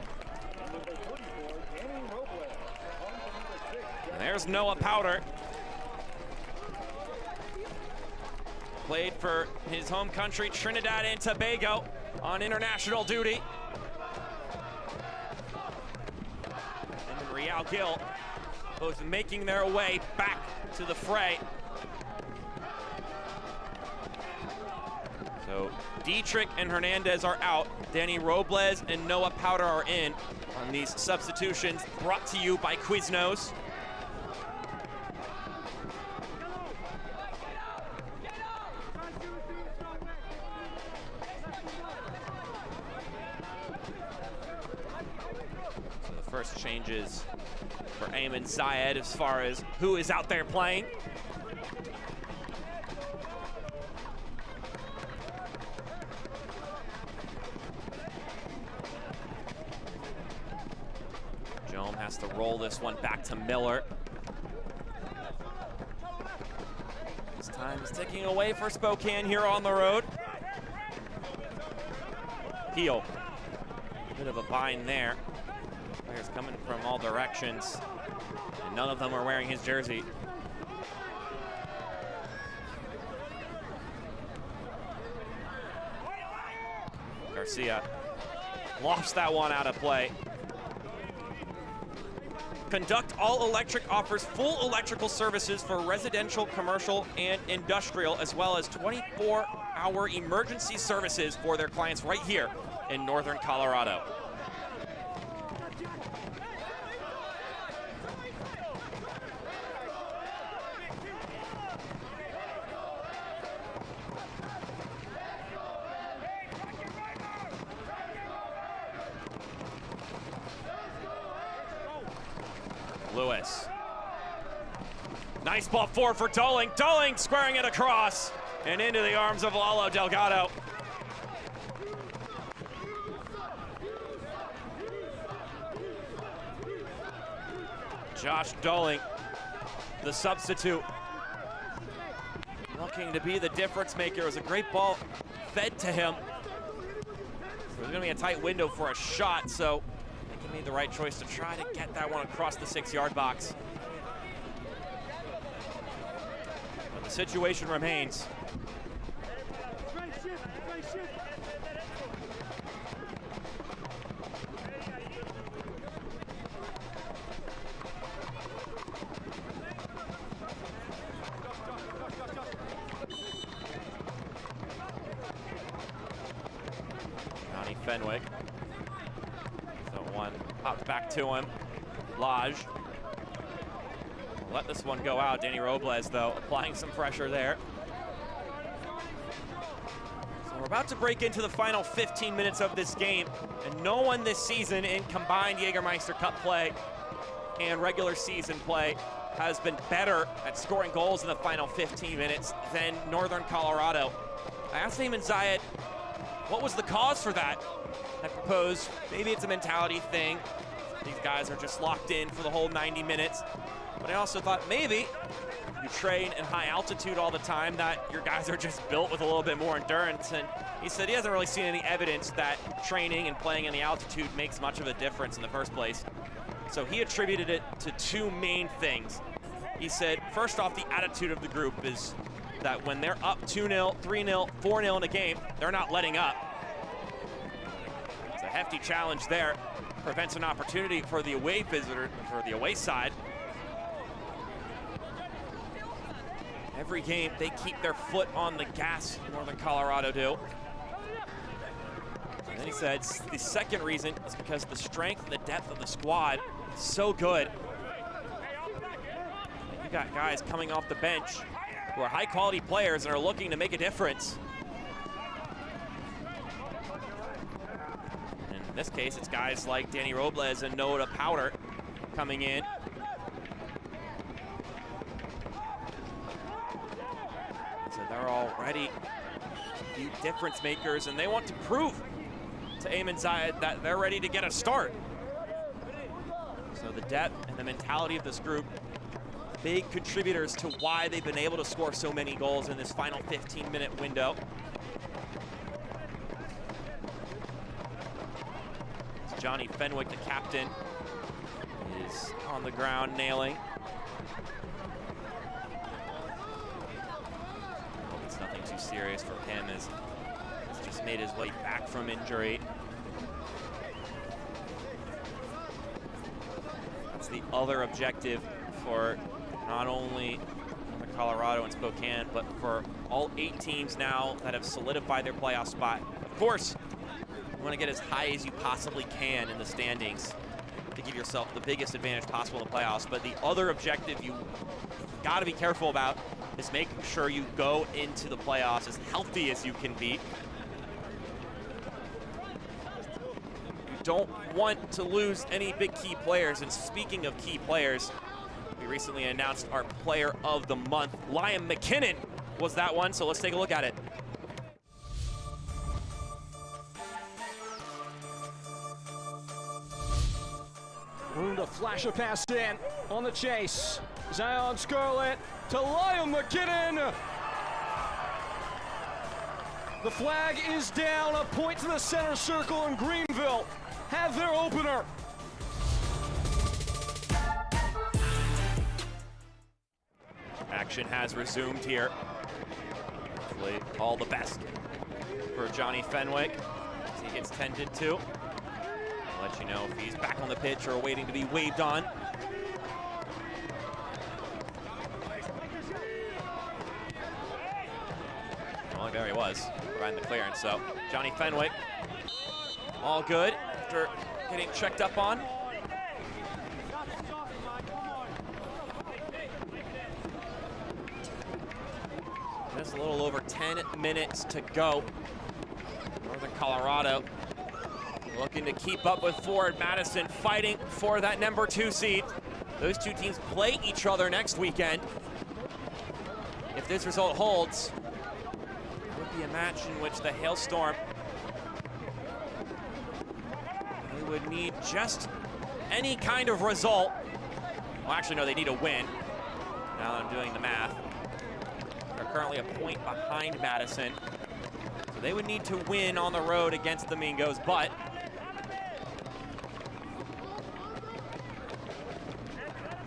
And there's Noah Powder. Played for his home country, Trinidad and Tobago, on international duty. And Real Gil both making their way back to the fray. So Dietrich and Hernandez are out. Danny Robles and Noah Powder are in on these substitutions, brought to you by Quiznos. So the first changes for Ayman Zayed as far as who is out there playing. Jome has to roll this one back to Miller. This time is ticking away for Spokane here on the road. Peel, bit of a bind there. Players coming from all directions, and none of them are wearing his jersey. Garcia lofts that one out of play. Conduct All Electric offers full electrical services for residential, commercial, and industrial, as well as 24-hour emergency services for their clients right here in northern Colorado. Lewis. Nice ball forward for Doling. Doling squaring it across and into the arms of Lalo Delgado. Josh Doling, the substitute, looking to be the difference maker. It was a great ball fed to him. There's gonna be a tight window for a shot, so he made the right choice to try to get that one across the 6-yard box. But the situation remains. Johnny Fenwick. One popped back to him. Lodge. Let this one go out. Danny Robles, though, applying some pressure there. So we're about to break into the final 15 minutes of this game, and no one this season in combined Jägermeister Cup play and regular season play has been better at scoring goals in the final 15 minutes than Northern Colorado. I asked Ayman Zayed, what was the cause for that? I propose maybe it's a mentality thing. These guys are just locked in for the whole 90 minutes. But I also thought maybe you train in high altitude all the time, that your guys are just built with a little bit more endurance. And he said he hasn't really seen any evidence that training and playing in the altitude makes much of a difference in the first place. So he attributed it to two main things. He said, first off, the attitude of the group is that when they're up 2-0, 3-0, 4-0 in a game, they're not letting up. It's a hefty challenge there. Prevents an opportunity for the away visitor, for the away side. Every game, they keep their foot on the gas, Northern Colorado do. And then he said the second reason is because the strength and the depth of the squad is so good. And you got guys coming off the bench who are high-quality players and are looking to make a difference. And in this case, it's guys like Danny Robles and Noah Powder coming in. So they're already difference makers, and they want to prove to Eamon Zayed that they're ready to get a start. So the depth and the mentality of this group, big contributors to why they've been able to score so many goals in this final 15-minute window. It's Johnny Fenwick, the captain, is on the ground nailing. Hope it's nothing too serious for him as he's just made his way back from injury. That's the other objective for not only Colorado and Spokane, but for all 8 teams now that have solidified their playoff spot. Of course, you want to get as high as you possibly can in the standings to give yourself the biggest advantage possible in the playoffs. But the other objective you got to be careful about is making sure you go into the playoffs as healthy as you can be. You don't want to lose any big key players. And speaking of key players, we recently announced our Player of the Month. Liam McKinnon was that one, so let's take a look at it. Room to flash a pass in on the chase. Zion Scarlett to Liam McKinnon. The flag is down, a point to the center circle, and Greenville have their opener. Action has resumed here. Hopefully all the best for Johnny Fenwick as he gets tended to. I'll let you know if he's back on the pitch or waiting to be waved on. Well, there he was, providing the clearance. So Johnny Fenwick, all good after getting checked up on. Just a little over 10 minutes to go. Northern Colorado looking to keep up with Forward Madison, fighting for that #2 seed. Those two teams play each other next weekend. If this result holds, it would be a match in which the Hailstorm, they would need just any kind of result. Well, actually, no, they need a win. Now that I'm doing the math. They're currently a point behind Madison. So they would need to win on the road against the Mingos, but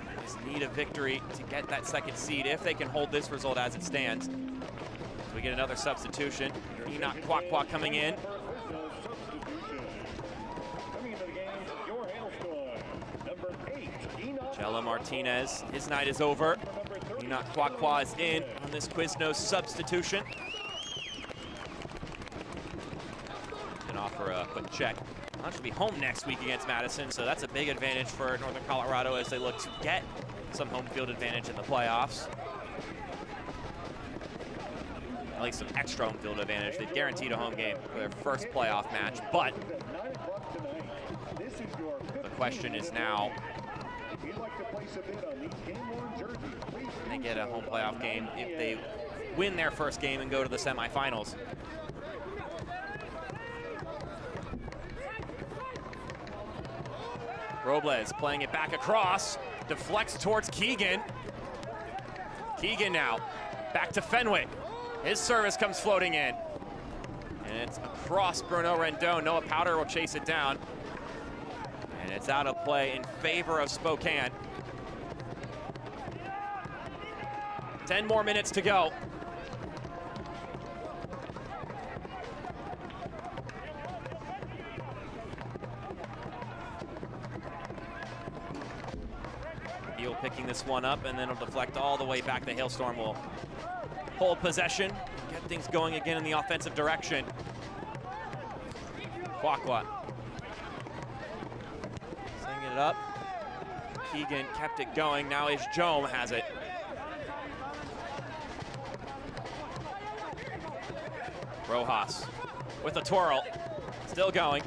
they just need a victory to get that 2nd seed if they can hold this result as it stands. So we get another substitution. Enoch Kwakwa coming in. Jello Martinez, his night is over. Enoch Kwakwa is in on this Quiznos substitution. Can offer a quick check. I'll actually be home next week against Madison, so that's a big advantage for Northern Colorado as they look to get some home field advantage in the playoffs. At least some extra home field advantage. They've guaranteed a home game for their first playoff match, but the question is now, can they get a home playoff game if they win their first game and go to the semifinals? Robles playing it back across, deflects towards Keegan. Keegan now, back to Fenwick. His service comes floating in. And it's across Bruno Rendon. Noah Powder will chase it down. And it's out of play in favor of Spokane. 10 more minutes to go. Beal picking this one up, and then it'll deflect all the way back. The Hailstorm will hold possession, get things going again in the offensive direction. Kwakwa singing it up. Keegan kept it going. Now is Jome has it. Rojas with a twirl, still going.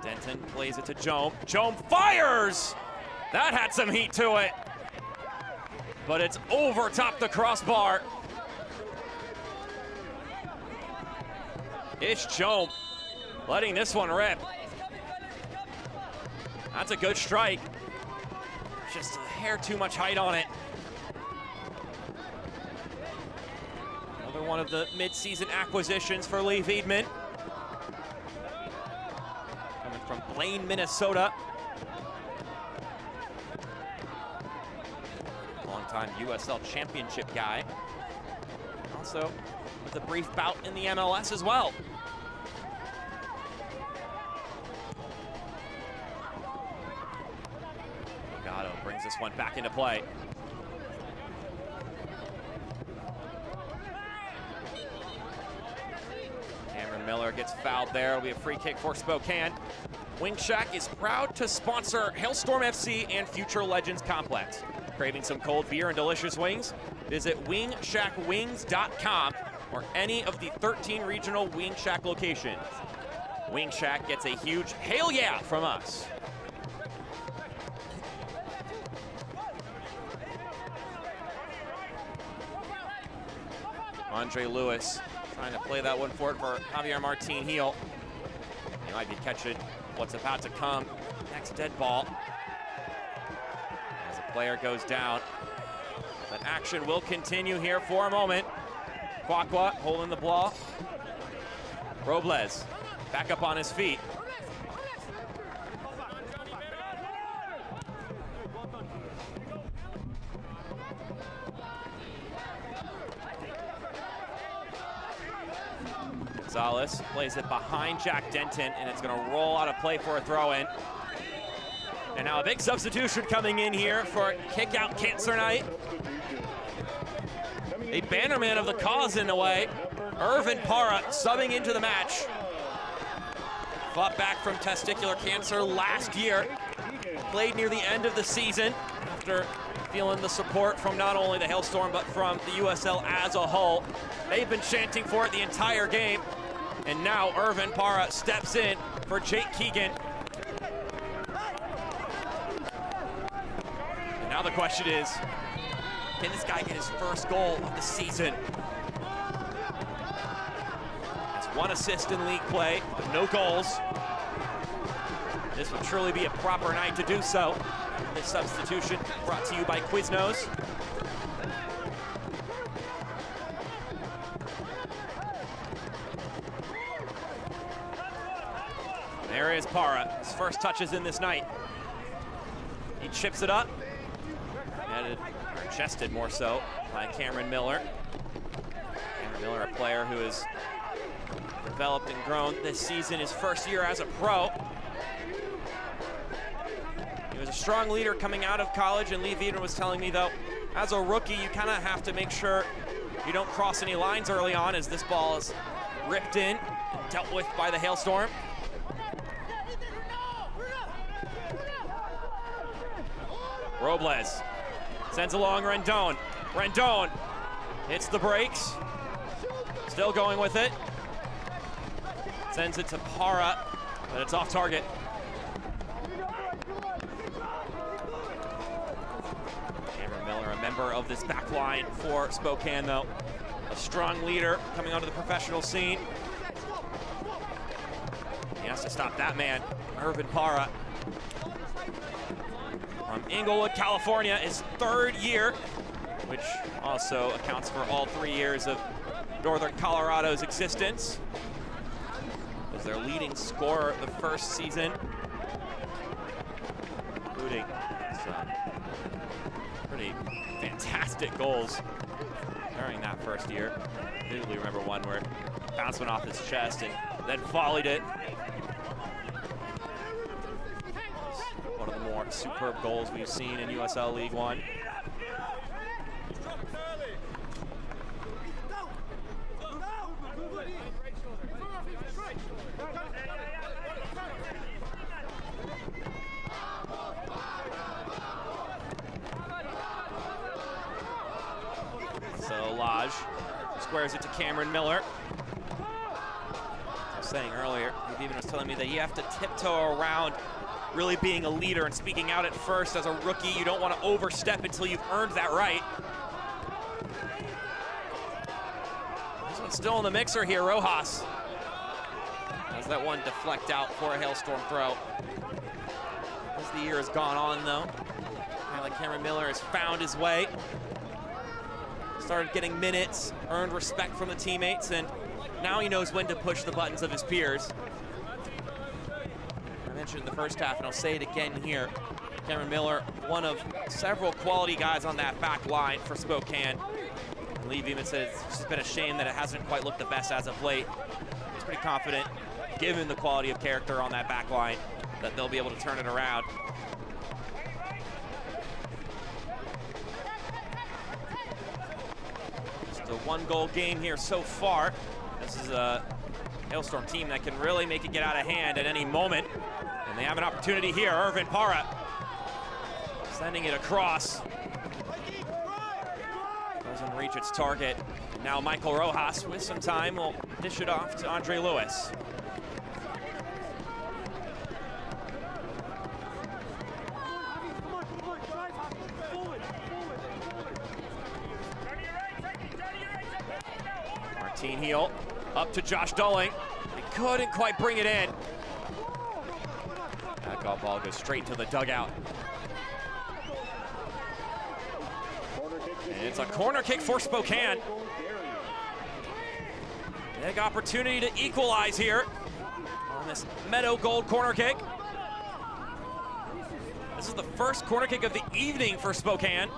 Denton plays it to Jome. Jome fires! That had some heat to it. But it's over top the crossbar. Ish Chome letting this one rip. That's a good strike. Just a hair too much height on it. Another one of the mid-season acquisitions for Lee Wiedemann. Coming from Blaine, Minnesota. Longtime USL Championship guy. Also with a brief bout in the MLS as well. Delgado brings this one back into play. Cameron Miller gets fouled there. It'll be a free kick for Spokane. Wing Shack is proud to sponsor Hailstorm FC and Future Legends Complex. Craving some cold beer and delicious wings? Visit wingshack.com or any of the 13 regional Wing Shack locations. Wing Shack gets a huge hail yeah from us. Andre Lewis trying to play that one forward for Javier Martin Heel. He might be catching what's about to come. Next dead ball. As the player goes down. But action will continue here for a moment. Kwakwa holding the ball. Robles back up on his feet. Gonzalez plays it behind Jack Denton, and it's going to roll out of play for a throw-in. And now a big substitution coming in here for kick-out cancer night. A bannerman of the cause in a way. Irvin Parra subbing into the match. Fought back from testicular cancer last year. Played near the end of the season after feeling the support from not only the Hailstorm, but from the USL as a whole. They've been chanting for it the entire game. And now Irvin Parra steps in for Jake Keegan. And now the question is, can this guy get his first goal of the season? Has one assist in league play, but no goals. This will truly be a proper night to do so. This substitution brought to you by Quiznos. There is Parra, his first touches in this night. He chips it up, headed, or chested more so, by Cameron Miller. Cameron Miller, a player who has developed and grown this season, his first year as a pro. He was a strong leader coming out of college, and Lee Wiedemann was telling me, though, as a rookie, you kind of have to make sure you don't cross any lines early on, as this ball is ripped in and dealt with by the Hailstorm. Robles sends along Rendon. Rendon hits the brakes. Still going with it. Sends it to Parra, but it's off target. Cameron Miller, a member of this back line for Spokane, though. A strong leader coming onto the professional scene. He has to stop that man, Irvin Parra. From Inglewood, California, his third year, which also accounts for all 3 years of Northern Colorado's existence. Was their leading scorer the first season, including some pretty fantastic goals during that first year. I vividly remember one where it bounced one off his chest and then volleyed it. One of the more superb goals we've seen in USL League One. So Lodge squares it to Cameron Miller. I was saying earlier, he even was telling me that you have to tiptoe around really being a leader and speaking out at first. As a rookie, you don't want to overstep until you've earned that right. This one's still in the mixer here, Rojas. As that one deflect out for a Hailstorm throw. As the year has gone on, though, kind of like Cameron Miller has found his way. Started getting minutes, earned respect from the teammates, and now he knows when to push the buttons of his peers. I mentioned in the first half, and I'll say it again here, Cameron Miller, one of several quality guys on that back line for Spokane. And Lee Beeman said it's just been a shame that it hasn't quite looked the best as of late. He's pretty confident, given the quality of character on that back line, that they'll be able to turn it around. Just a one-goal game here so far. This is a Hailstorm team that can really make it get out of hand at any moment. And they have an opportunity here. Irvin Parra sending it across. Doesn't reach its target. Now Michael Rojas, with some time, will dish it off to Andre Lewis. Martin Heel up to Josh Dulling. He couldn't quite bring it in. That golf ball goes straight to the dugout. And it's a corner kick for Spokane. Big opportunity to equalize here on this Meadow Gold corner kick. This is the first corner kick of the evening for Spokane.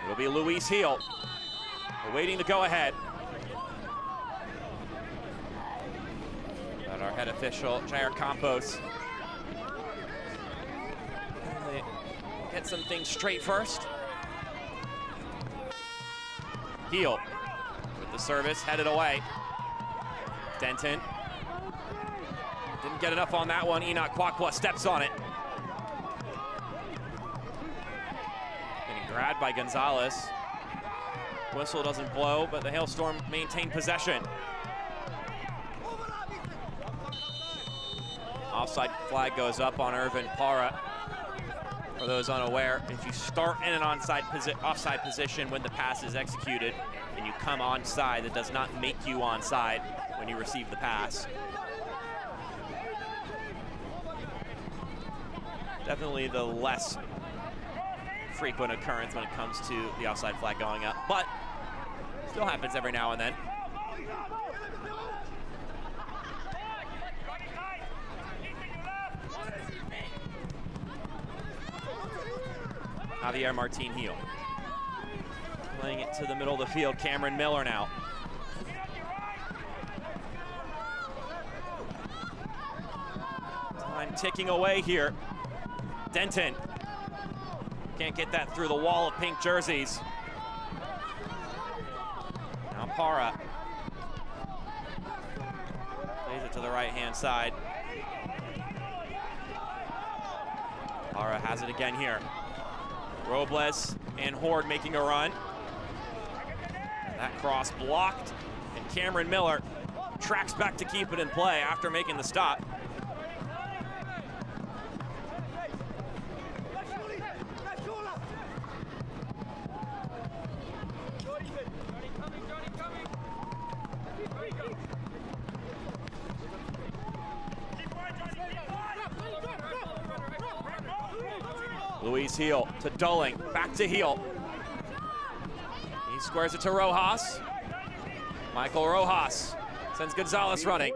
It'll be Luis Heel awaiting the go-ahead. But our head official, Jair Campos, get some things straight first. Heel with the service, headed away. Denton didn't get enough on that one. Enoch Kwakwa steps on it. Getting grabbed by Gonzalez. Whistle doesn't blow, but the Hailstorm maintain possession. Offside flag goes up on Irvin Parra. For those unaware, if you start in an offside position when the pass is executed and you come onside, that does not make you onside when you receive the pass. Definitely the less frequent occurrence when it comes to the offside flag going up, but still happens every now and then. Javier Martin Heel. Playing it to the middle of the field, Cameron Miller now. Time ticking away here. Denton. Can't get that through the wall of pink jerseys. Now Parra. Plays it to the right-hand side. Parra has it again here. Robles and Horde making a run. That cross blocked, and Cameron Miller tracks back to keep it in play after making the stop. Luis Heel to Dulling, back to Heel. He squares it to Rojas. Michael Rojas sends Gonzalez running.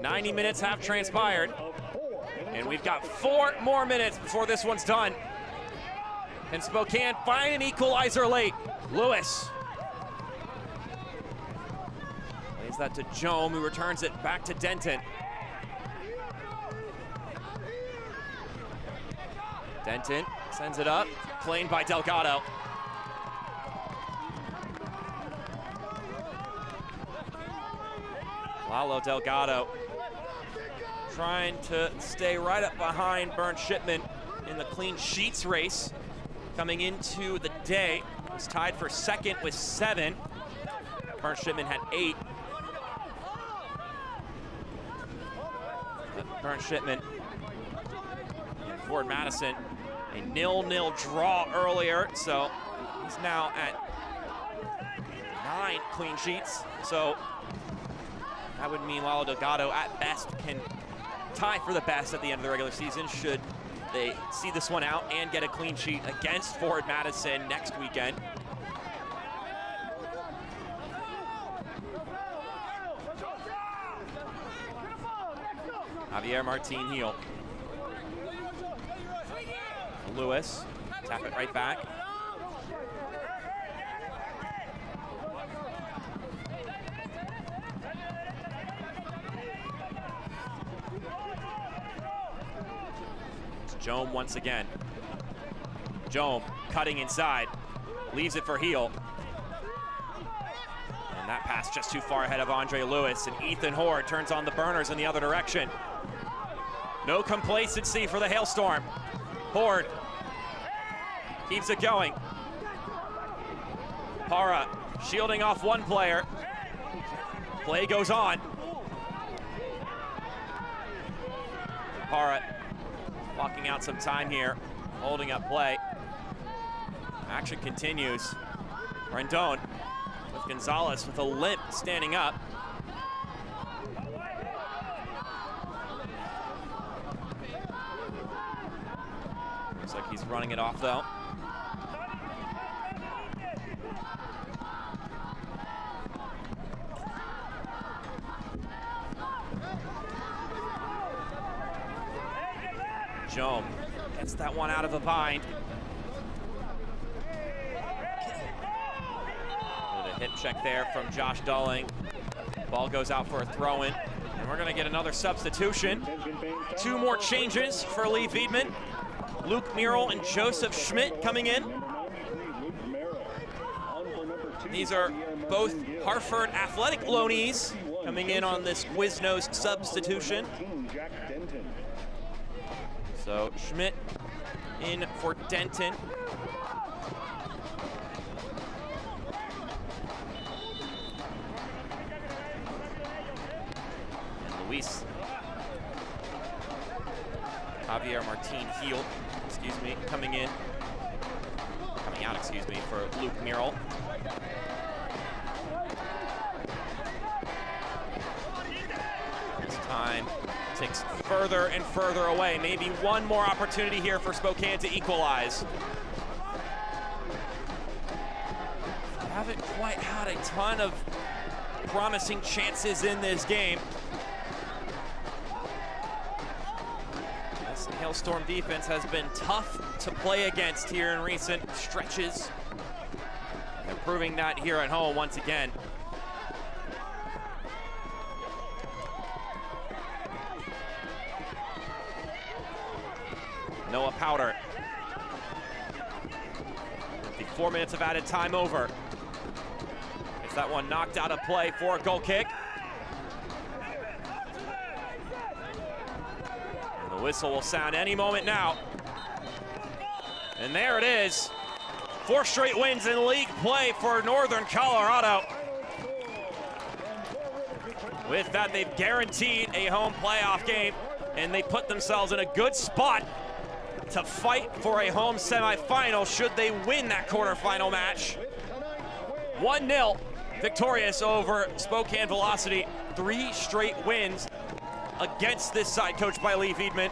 90 minutes have transpired, and we've got 4 more minutes before this one's done. And Spokane find an equalizer late. Lewis plays that to Jome, who returns it back to Denton. Denton sends it up, planed by Delgado. Lalo Delgado trying to stay right up behind Bernd Shipman in the clean sheets race. Coming into the day, was tied for second with 7. Bernd Shipman had 8. But Bernd Shipman and Ford Madison, a 0-0 draw earlier, so he's now at 9 clean sheets. So that would mean Lalo Delgado at best can tie for the best at the end of the regular season should they see this one out and get a clean sheet against Forward Madison next weekend. Javier Martin heel. Lewis, tap it right back. Jome once again. Jome cutting inside, leaves it for Heel. And that pass just too far ahead of Andre Lewis, and Ethan Horde turns on the burners in the other direction. No complacency for the Hailstorm. Horde keeps it going. Para shielding off one player. Play goes on. Para blocking out some time here, holding up play. Action continues. Rendon with Gonzalez with a limp standing up. Looks like he's running it off though. Jome gets that one out of a bind. With a hip check there from Josh Dulling. Ball goes out for a throw-in, and we're gonna get another substitution. 2 more changes for Lee Wiedemann. Luke Murrell and Joseph Schmidt coming in. These are both Hartford Athletic loanees coming in on this Quiznos substitution. So Schmidt in for Denton. And Luis. Javier Martin heel, coming out, for Luke Murrell. This time takes further and further away. Maybe one more opportunity here for Spokane to equalize. Haven't quite had a ton of promising chances in this game. This Hailstorm defense has been tough to play against here in recent stretches. They're proving that here at home once again. Noah Powder. The 4 minutes of added time over. Gets that one knocked out of play for a goal kick. And the whistle will sound any moment now. And there it is. 4 straight wins in league play for Northern Colorado. With that, they've guaranteed a home playoff game, and they put themselves in a good spot to fight for a home semifinal should they win that quarterfinal match. 1-0 victorious over Spokane Velocity. 3 straight wins against this side coached by Lee Wiedemann.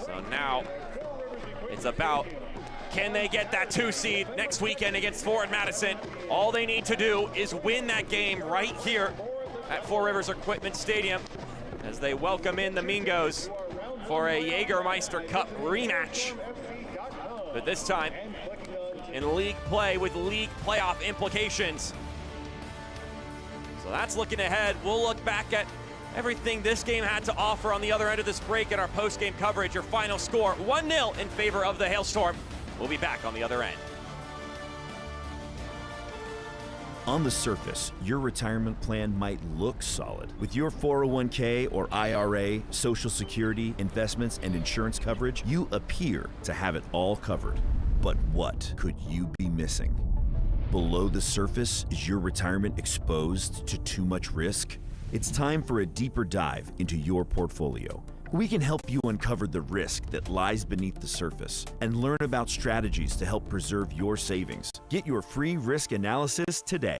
So now it's about, can they get that 2 seed next weekend against Forward Madison? All they need to do is win that game right here at Four Rivers Equipment Stadium, as they welcome in the Mingos for a Jägermeister Cup rematch. But this time in league play with league playoff implications. So that's looking ahead. We'll look back at everything this game had to offer on the other end of this break in our post-game coverage. Your final score, 1-0 in favor of the Hailstorm. We'll be back on the other end. On the surface, your retirement plan might look solid. With your 401k or IRA, Social Security, investments, and insurance coverage, you appear to have it all covered. But what could you be missing? Below the surface, is your retirement exposed to too much risk? It's time for a deeper dive into your portfolio. We can help you uncover the risk that lies beneath the surface and learn about strategies to help preserve your savings. Get your free risk analysis today.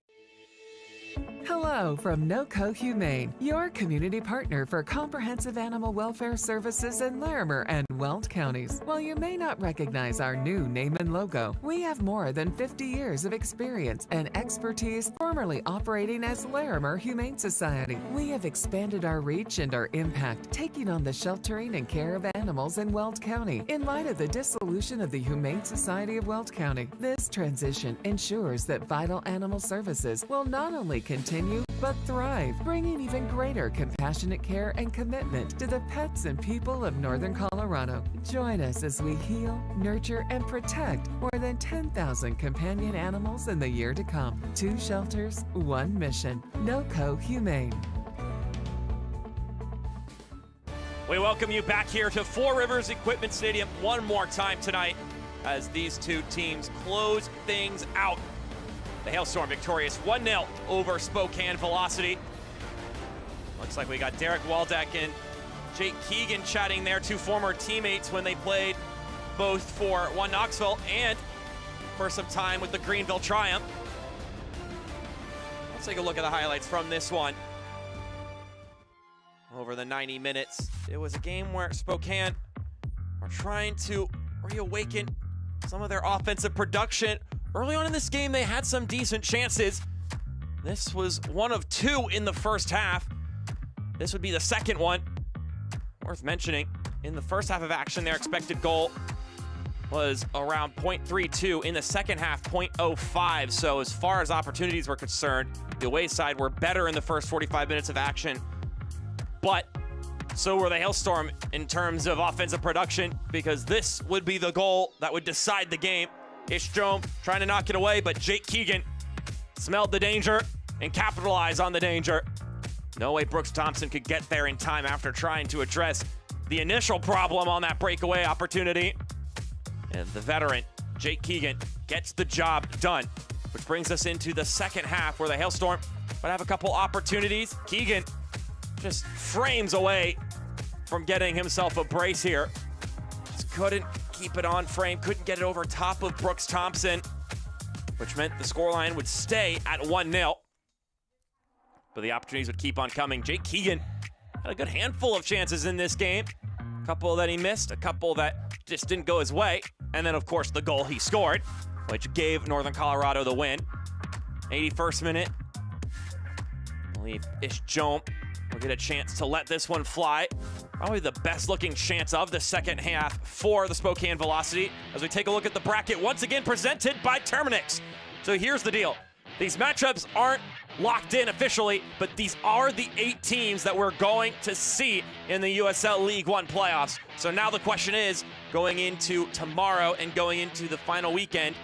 Hello from NOCO Humane, your community partner for comprehensive animal welfare services in Larimer and Weld counties. While you may not recognize our new name and logo, we have more than 50 years of experience and expertise formerly operating as Larimer Humane Society. We have expanded our reach and our impact, taking on the sheltering and care of animals in Weld County in light of the dissolution of the Humane Society of Weld County. This transition ensures that vital animal services will not only continue but thrive, bringing even greater compassionate care and commitment to the pets and people of Northern Colorado. Join us as we heal, nurture, and protect more than 10,000 companion animals in the year to come. 2 shelters, 1 mission. NOCO Humane. We welcome you back here to Four Rivers Equipment Stadium one more time tonight as these two teams close things out. The Hailstorm victorious 1-0 over Spokane Velocity. Looks like we got Derek Waldeck and Jake Keegan chatting there, 2 former teammates when they played both for One Knoxville and for some time with the Greenville Triumph. Let's take a look at the highlights from this one. Over the 90 minutes, it was a game where Spokane were trying to reawaken some of their offensive production. Early on in this game, they had some decent chances. This was one of 2 in the first half. This would be the second one. Worth mentioning, in the first half of action, their expected goal was around .32. In the second half, .05. So as far as opportunities were concerned, the away side were better in the first 45 minutes of action. But so were the Hailstorm in terms of offensive production, because this would be the goal that would decide the game. Hailstorm trying to knock it away, but Jake Keegan smelled the danger and capitalized on the danger. No way Brooks Thompson could get there in time after trying to address the initial problem on that breakaway opportunity. And the veteran, Jake Keegan, gets the job done, which brings us into the second half where the Hailstorm would have a couple opportunities. Keegan just frames away from getting himself a brace here. Just couldn't keep it on frame, couldn't get it over top of Brooks Thompson, which meant the scoreline would stay at 1-0. But the opportunities would keep on coming. Jake Keegan had a good handful of chances in this game. A couple that he missed, a couple that just didn't go his way. And then, of course, the goal he scored, which gave Northern Colorado the win. 81st minute. I believe Ishjome will get a chance to let this one fly. Probably the best looking chance of the second half for the Spokane Velocity as we take a look at the bracket once again presented by Terminix. So here's the deal. These matchups aren't locked in officially, but these are the 8 teams that we're going to see in the USL League One playoffs. So now the question is, going into tomorrow and going into the final weekend,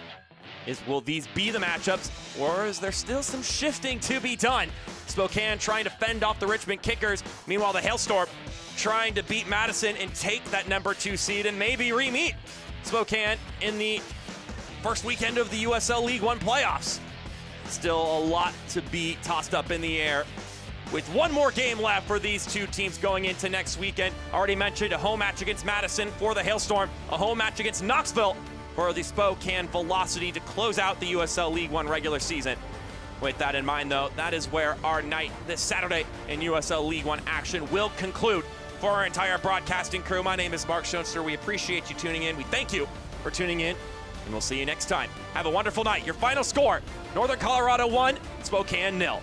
will these be the matchups, or is there still some shifting to be done? Spokane trying to fend off the Richmond Kickers. Meanwhile, the Hailstorm trying to beat Madison and take that number 2 seed and maybe re-meet Spokane in the first weekend of the USL League One playoffs. Still a lot to be tossed up in the air with one more game left for these two teams going into next weekend. Already mentioned a home match against Madison for the Hailstorm, a home match against Knoxville for the Spokane Velocity to close out the USL League One regular season. With that in mind, though, that is where our night this Saturday in USL League One action will conclude. For our entire broadcasting crew, my name is Mark Schoenster. We appreciate you tuning in. We thank you for tuning in, and we'll see you next time. Have a wonderful night. Your final score, Northern Colorado 1, Spokane 0.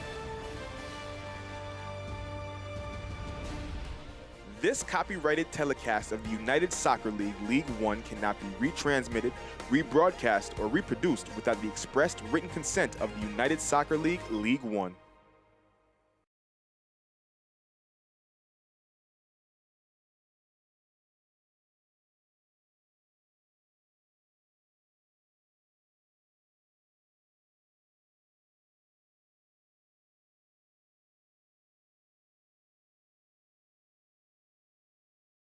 This copyrighted telecast of the United Soccer League League One cannot be retransmitted, rebroadcast, or reproduced without the expressed written consent of the United Soccer League League One.